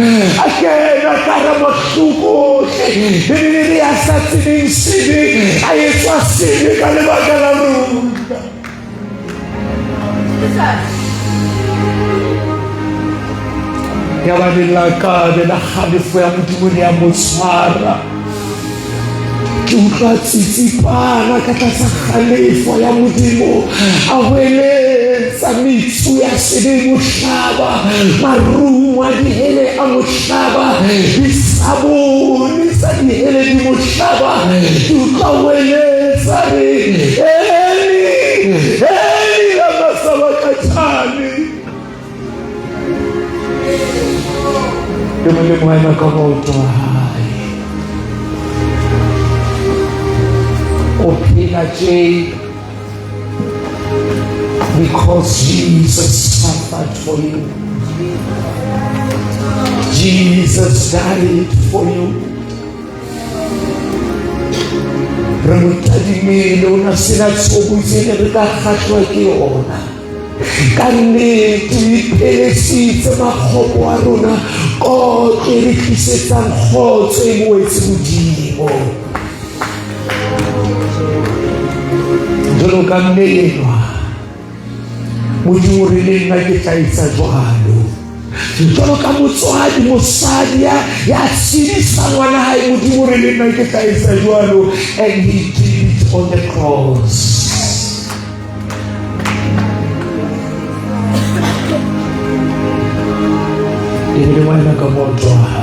Speaker 1: kena ka hara mahloko le ya sa tsebeng sebe a etswa sebe ka lebaka la rona ya ba lelakabe la kgalefo ya Modimo le ya motshwara ke utlwa tsitsipana ka tlasa kgalefo ya Modimo a hweletsa metsu ya sebe mohlaba marumo a dihele a mohlaba disabone sa dihele di mohlaba ke utlwa hweletsa re Eli lama sabakthani ke molemo wa ema ka maoto a hae o phela tje because Jesus suffered for you. Jesus died for you. Re mo tadimile o na sena tshobo tsene re ka kgahlwa ke yona ka nnete iphelesitse makgopo a rona kotlo e re tlisetsang kgotso e moetse Modimo jwalo ka mmelelwa Modimo re le nna ke tla etsa jwalo jwalo ka motswadi mosadi ya tshedisa ngwana hae Modimo re le nna ke tla etsa jwalo and he did it on the cross. Ele vai na camoto hai.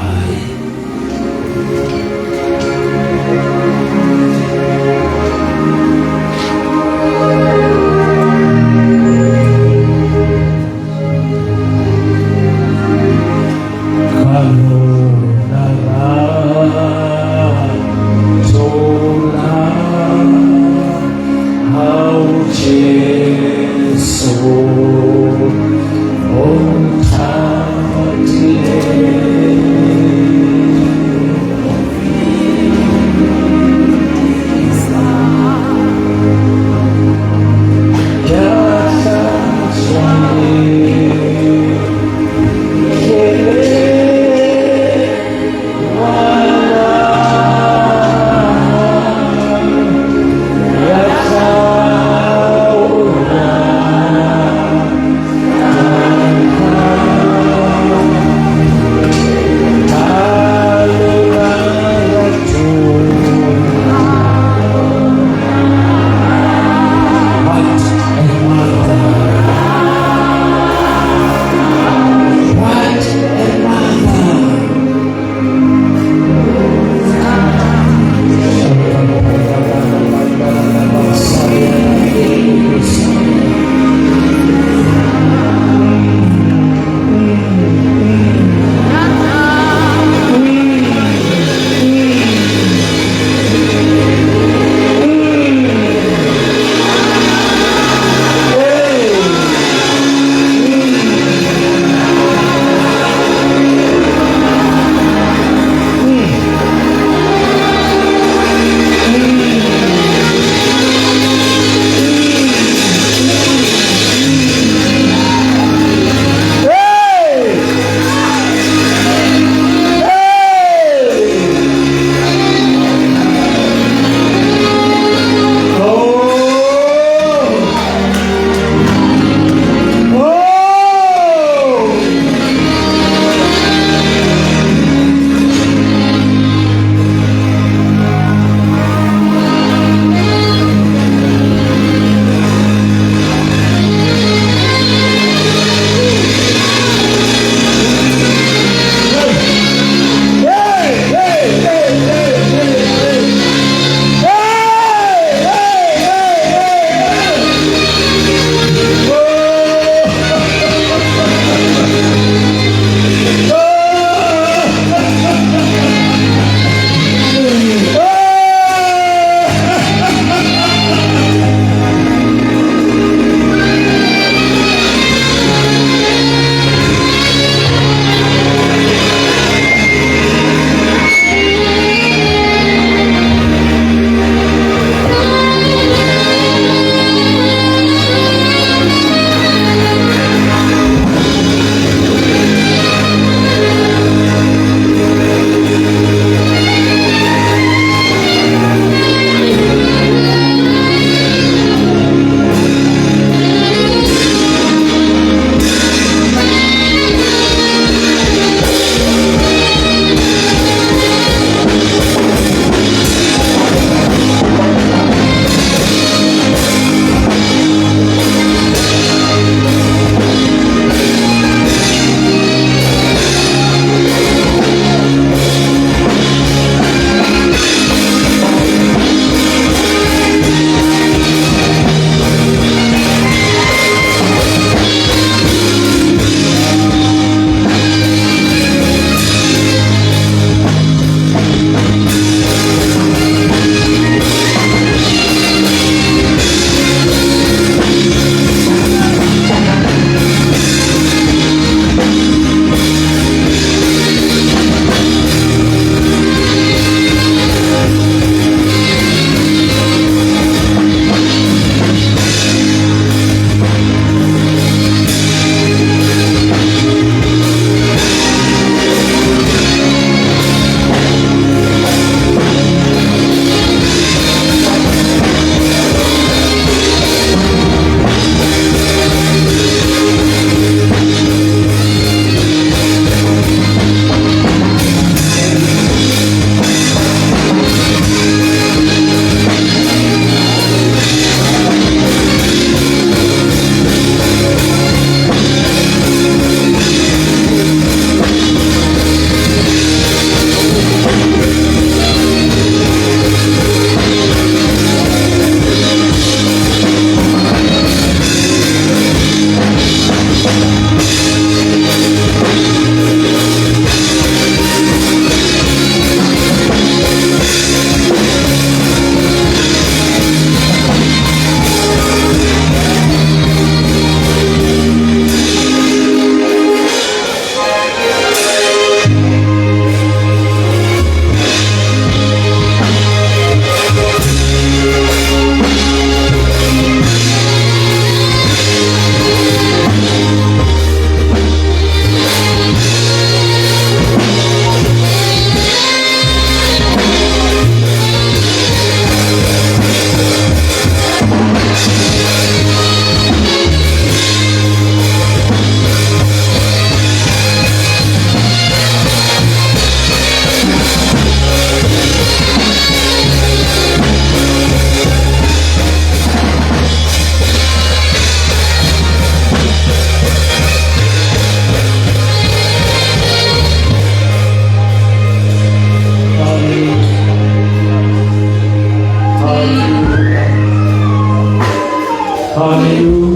Speaker 1: Oh,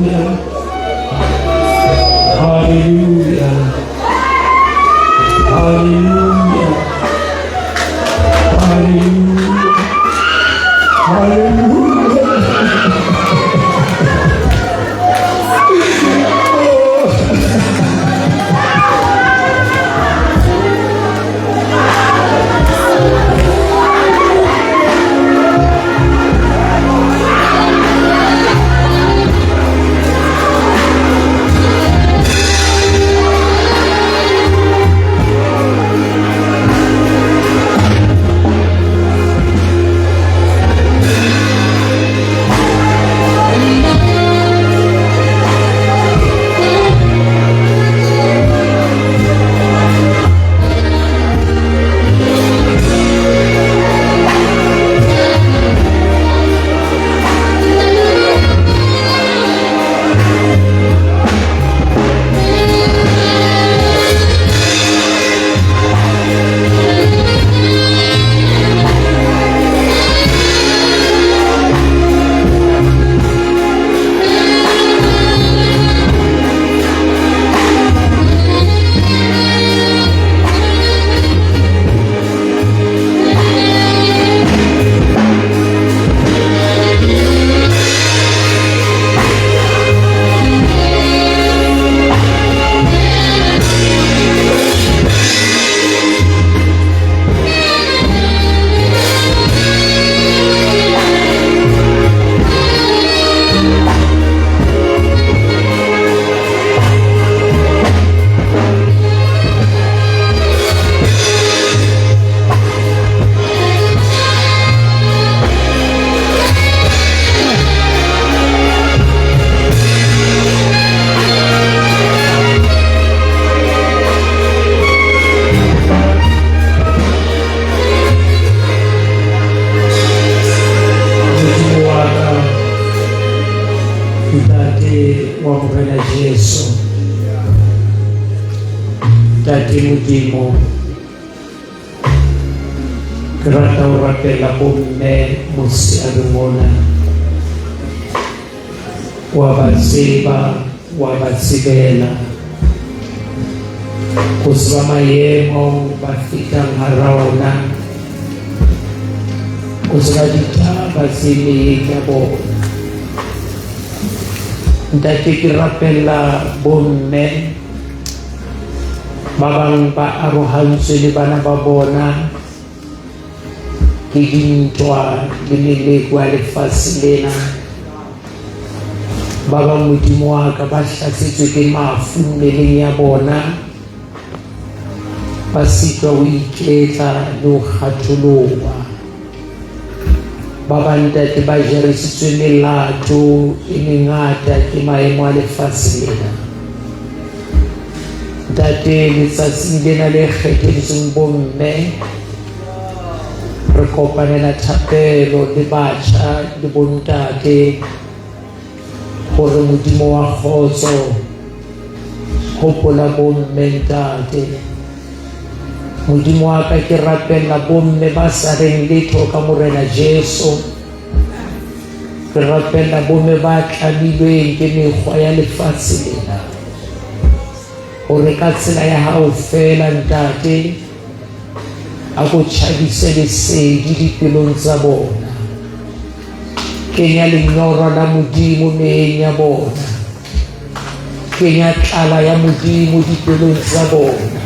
Speaker 3: Hallelujah. Hallelujah. Hallelujah. Hallelujah. Hallelujah. Modimo, ke rata ho rapela bomme mosiabe mona, wa ba tseba, wa ba tsebela, ho seba maemo ba fetang hara ona, ho seba ditaba tse meng ya bona. Ntate ke rapela bomme ba bang ba arohantswe le bana ba bona ke dintwa le meleko ya lefatshe lena, ba bang Modimo wa ka ba hlasetswe ke mafu mmeleng ya bona, ba sitwa ho iketla le ho kgatholoha, ba bang Ntate ba jerisitswe melato e mengata ke maemo a lefatshe lena. Ntate letsatsing lena le kgetheditseng bomme, re kopanela thapelo le batjha le bontate hore Modimo wa kgotso hopola bomme Ntate. Modimo wa ka ke rapella bomme ba sa reng letho ka Morena Jesu, ke rapella bomme ba tlamilweng ke mekgwa ya lefatshe lena, hore ka tsela ya hao fela Ntate a go tjhabise lesedi dipelong tsa bona, kenya lenyora la Modimo meheng ya bona, kenya tlala ya Modimo dipelong tsa bona.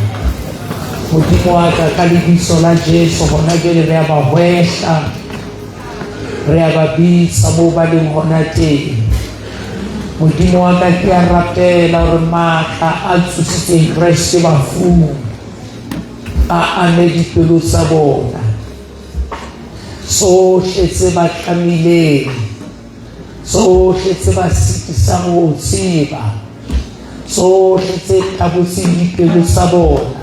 Speaker 3: Modimo wa ka ka lebitso la Jesu hona jwale re a ba hwehla, re a ba bitsa moo ba leng hona teng. Modimo wa ka ke a rapela hore matla a tsusitseng Kreste bafung a ame dipelo tsa bona, tsohle tse ba tlamileng, tsohle tse ba sitisang ho tseba, tsohle tse tabotseng dipelo tsa bona,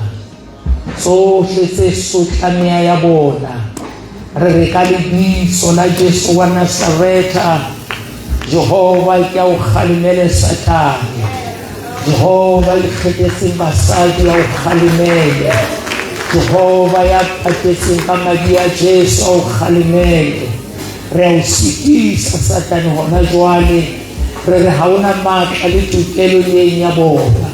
Speaker 3: tsohle tse sotlameha ya bona, re re ka lebitso la Jesu wa Nazareta, Jehova ke a o kgalemele Satane, Jehova le kgethetseng basadi a o kgalemele, Jehova ya patetseng ka madi a Jesu a o kgalemele. Re a o sitisa Satane hona jwale,
Speaker 1: re re ha ona matla le tokelo le ya bona.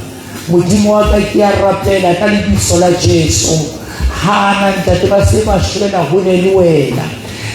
Speaker 1: Modimo wa ka ke a rapela ka lebitso la Jesu. Hana ntate ba se ba shwela ho ne le wena.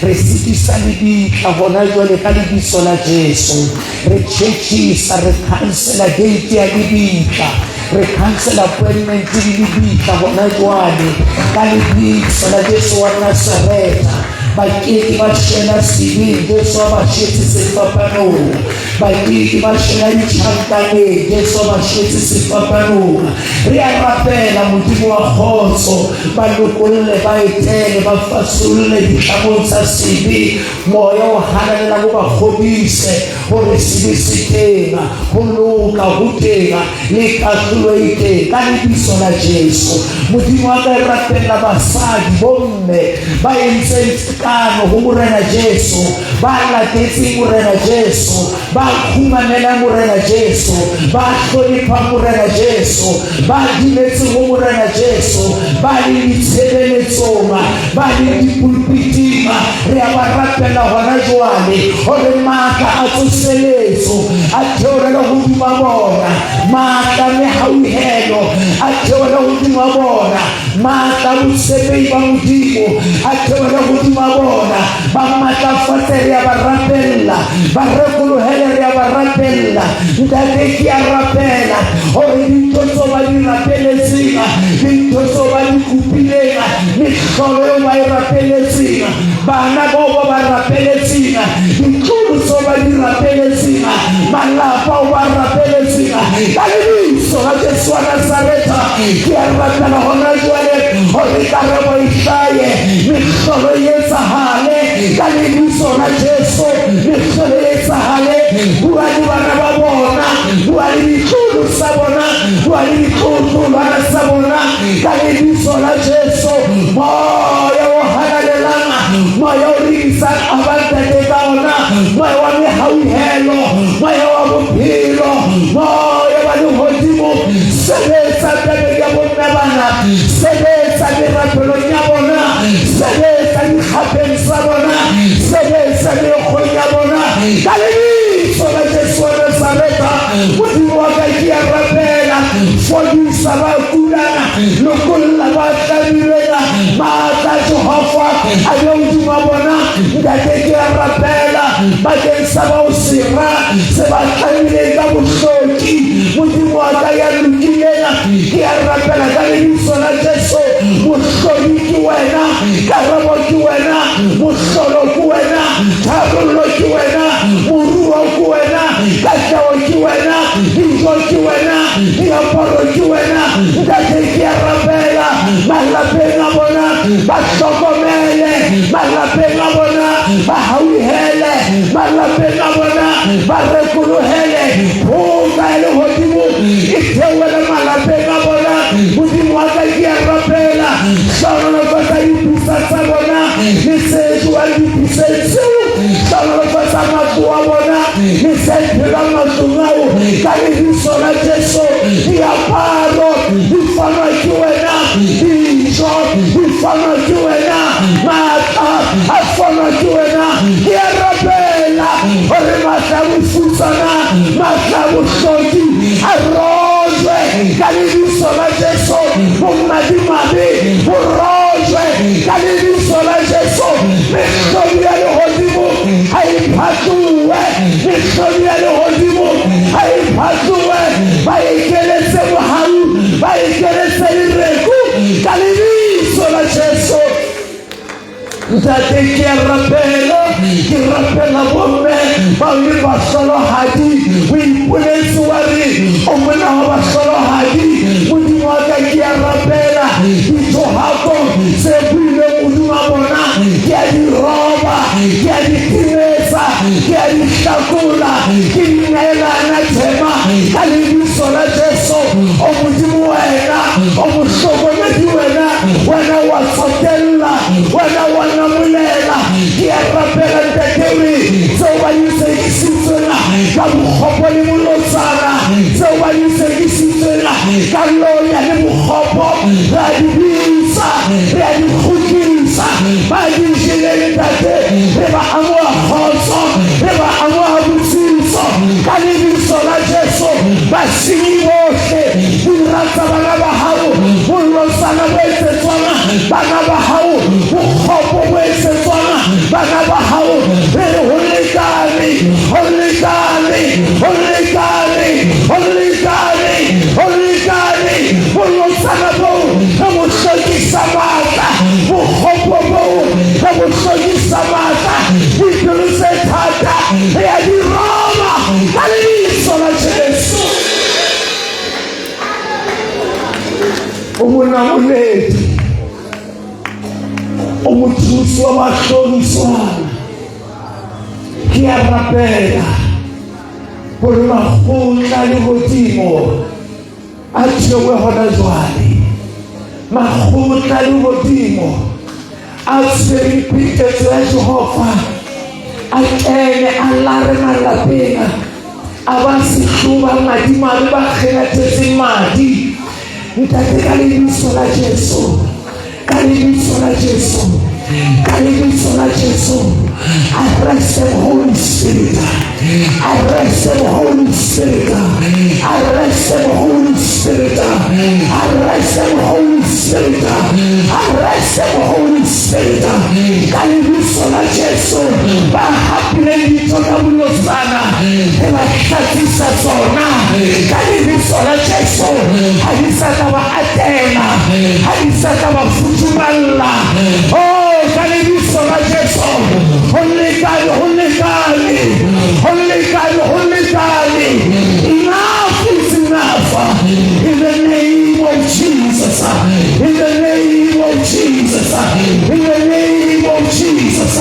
Speaker 1: Re sitisa lebitla hona jwale ka lebitso la Jesu. Re tjhetjhisa, re cancela date ya lebitla. Re cancel appointment di lebitla hona jwale ka lebitso la Jesu wa Nazareth. Bakiki ba shela sibi Jesu ba shetse sefapanong. Bakiki ba shela ditjhankane Jesu ba shetse sefapanong. Re a rapela Modimo wa kgotso ba lokolle ba etele ba fasulle ditlamong tsa sibi. Moya o hanalela go ba kgodise gore sibi se teng go loka go teng le katlolo e teng ka lebitso la Jesu. Modimo wa ka rapela basadi bomme ba entse kano ho morena Jesu, ba latetse morena Jesu, ba khumanela morena Jesu, ba hlonipha morena Jesu, ba diletse ho morena Jesu, ba le ditshebeletsong, ba le dipulpiting. Re a ba rapela hona jwale hore matla a tsoseletso a theolela hodima bona, matla le hauhelo a theolela hodima bona, matla botshepehi ba Modimo a theolela hodima bona. Ba matlafatse re a ba rapella, ba rekolohele re a ba rapella. Ntate ke a rapela hore dintho tseo ba di rapeletseng, dintho tseo ba di kopileng, mehlolo eo ba e rapeletseng, bana bao ba rapeletseng, ditlolo tseo ba di rapeletseng, malapa ao ba rapeletseng, ka lebitso la Jesu wa Nazareta ke a rapela hona jwale hore karabo e hlaye, mehlolo e etsahale ka lebitso la Jesu. Mehlolo e etsahale, bua le bana ba bona, bua le ditlolo tsa bona, bua le ditlolo tsa bona ka lebitso la Jesu. Moya o hanalelana, moya o rigisang abantate ka ona, moya wa mehauhelo, moya wa bophelo, moya wa lehodimo, sebetsa tabeng ya bona bana, sebetsa merapelong ya bona, sebetsa dikgapeng tsa bona, sebetsa mekgweng ya bona ka lebitso la Jesu wa Nazareta. Modimo wa ka ke a rapela, fodisa ba kulana, lokolla ba tlabileng, matla Jehova a be hodima bona. Ntate ke a rapela bakeng sa bao sera se ba tlabileng ka bohloki. Modimo wa ka ya lokileng, ke a rapela ka lebitso la Jesu. Mohlodi ke wena, karabo ke wena, mohlolo ke wena, tharollo ke wena, moruo ke wena, katleho ke wena, dijo ke wena, diaparo ke wena. Ntate ke a rapela malapeng a bona, ba hlokomele malapeng a bona, ba hauhele malapeng a bona, ba rekolohele phoka e lehodimo e theoele malapeng a bona. Modimo wa ka ke a rapela hlonolofatsa dipisa tsa bona, lesetso wa dipisetso, hlonolofatsa matlo a bona, lesephela matlong ao ka lebitso la Jesu. Diaparo di fanwa ke wena, dijo di fanwa ke wena, matla a fanwa ke wena. Ke a rapela hore matla a bofutsana, matla a bohloki a rojwe ka lebitso la Jesu. Bomadimabe bo rojwe ka lebitso la Jesu. Mehlodi ya lehodimo ha e phatlohe, mehlodi ya lehodimo ha e phatlohe, ba ekeletse bohau, ba ekeletse lereku ka lebitso la Jesu. Ntate ke a rapela, ke rapela bomme ba le bahlolohadi, o ipoletse wa re o mona wa bahlolohadi. Modimo wa ka ke a rapela dithohako tse buileng hodima bona, ke a di roba, ke a di timetsa, ke a di hlakola, ke di neelana tema ka lebitso la Jesu. O Modimo wena, o mohlokomedi wena, wena wa tsotella, wena wa namolela. Ke a rapela ntatewe tseo ba isekisitseng ka bokgopo le molotsana, tseo ba isekisitseng ka loya le bokgopo, re a di bisa, re a di kgutlisa. Ba di jeleng ntate, re ba amoha kgotso, re ba amoha botsiso ka
Speaker 3: o monamoledi, o mothusi wa mahloriswana. Ke a rapela gore makgotla le godimo a thewe gona jwale, makgotla le godimo a tshwere phetetso ya Jehova, a kene a lare malapeng a ba sehloba madimabe ba kgenathetseng madi. Ntate ka lebitso la Jesu, ka lebitso la Jesu, ka lebitso la Jesu, arrest them Holy Spirit, arrest them Holy Spirit, arrest them Holy Spirit, arrest them Holy Spirit, arrest them Holy Spirit. Ka lebitso la Jesu, ba hapile ditho ka bolosana e ba hlatsisa tsona. Ka lebitso la Jesu, ha di sa ka ba atela, ha di sa ka ba futhumalla. Oh, ka lebitso la Jesu, holy God, holy God, holy God, holy God. Enough is enough. In the name of Jesus, in the name of Jesus, in the name of Jesus,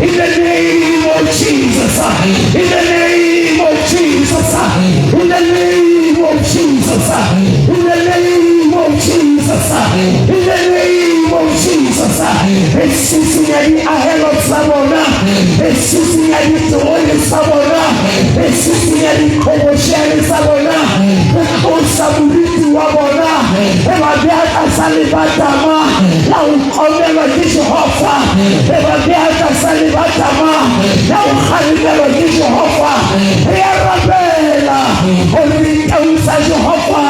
Speaker 3: in the name of Jesus, in the name of Jesus, in the name of Jesus, in the name of Jesus, in the name of Jesus. Esisinyani ahelo sabona, esisinyani toole sabona, esisinyani koboshani sabona, osabuliti wabona, ebabiata salibatama, la ukomelo Jehova, ebabiata salibatama, la ukhalibelo Jehova, eyarabela, olitausa Jehova,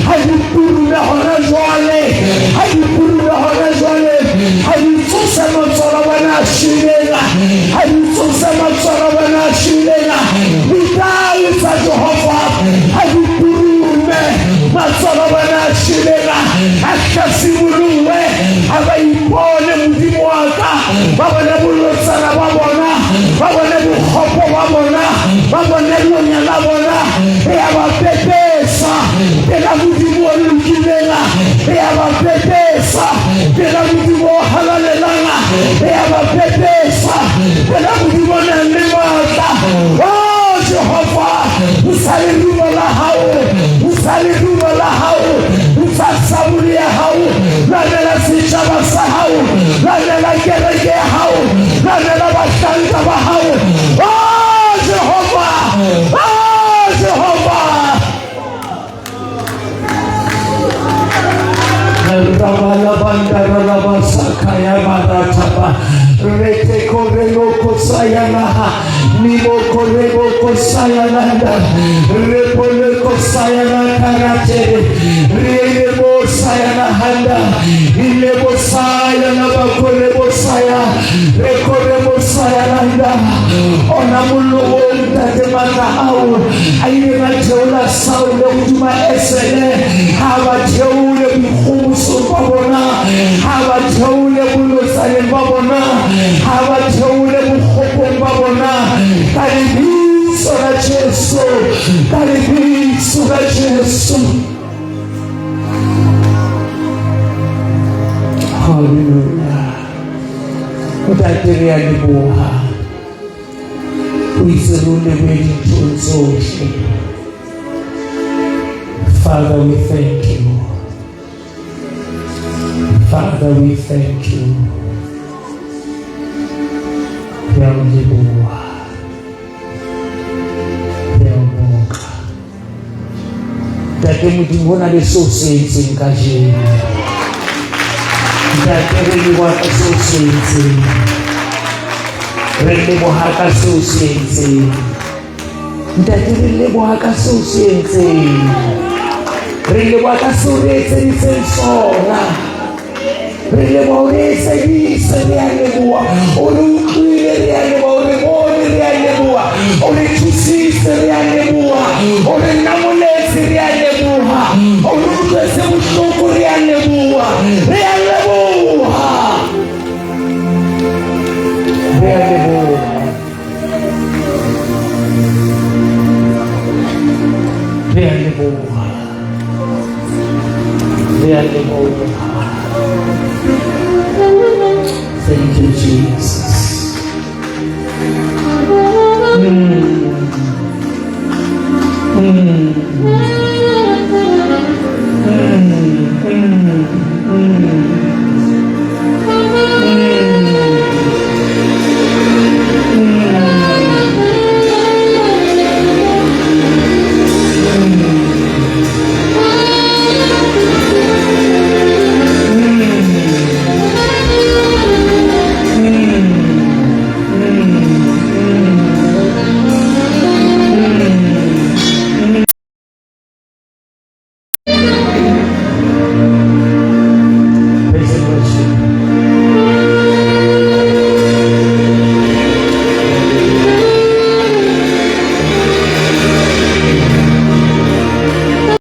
Speaker 3: hayipurule hona jwale, hayipurule hona jwale, hayituse matsoro wana shilela, hayituse matsoro wana shilela, bitausa Jehova, hayipurule matsoro wana shilela, akasimuruwe, abayipone mudimo waka, babone bulosana wabona, babone buhopo wabona, babone lonyala wabona, eyabapepesa, pela mudimo walukilela, eyabapepesa, pela mudimo halalelanga, eyabapepesa, pela mudimo nanemata. Oh Jehova, usaliduma la hao, usaliduma la hao, usasabulia hao, lanela sichaba sahao, lanela gerege hao, lanela bastanta bahao. Oh Jehova, oh Jehova. Rabala bandara rabasakaya maratapa, rete korelo kosayana, nimo korelo kosayananda, repole kosayana karate, rebo sayana handa, ilebo sayana bakorebo saya, rekorebo sayananda, onamulu ntatemana au, ayena teula saule utuma esele, haba teule mkhubusu babona, haba teule bulosale babona, haba teule mkhubu babona. Karibiso la Jesu, karibiso la Jesu. Hallelujah. Utatiri alibuha, uizerule weji tunzoshi. Father, we thank you. Father, we thank you. Yalibuha, yalibuka. Tate mudimona lesosenzi nkajeni. Tate reliwaka sosenzi. Reliwaka sosenzi. Tate reliwaka sosenzi. Reliwaka sosenzi nisensona. Reliwaka nisensona. Olukwile reliwaka. Reliwaka. Olitusise reliwaka. Olinamulesi reliwaka. Olutwese mushuku reliwaka. Reliwaka. Reliwaka.
Speaker 1: Re a leboha. Thank you, Jesus. Mm.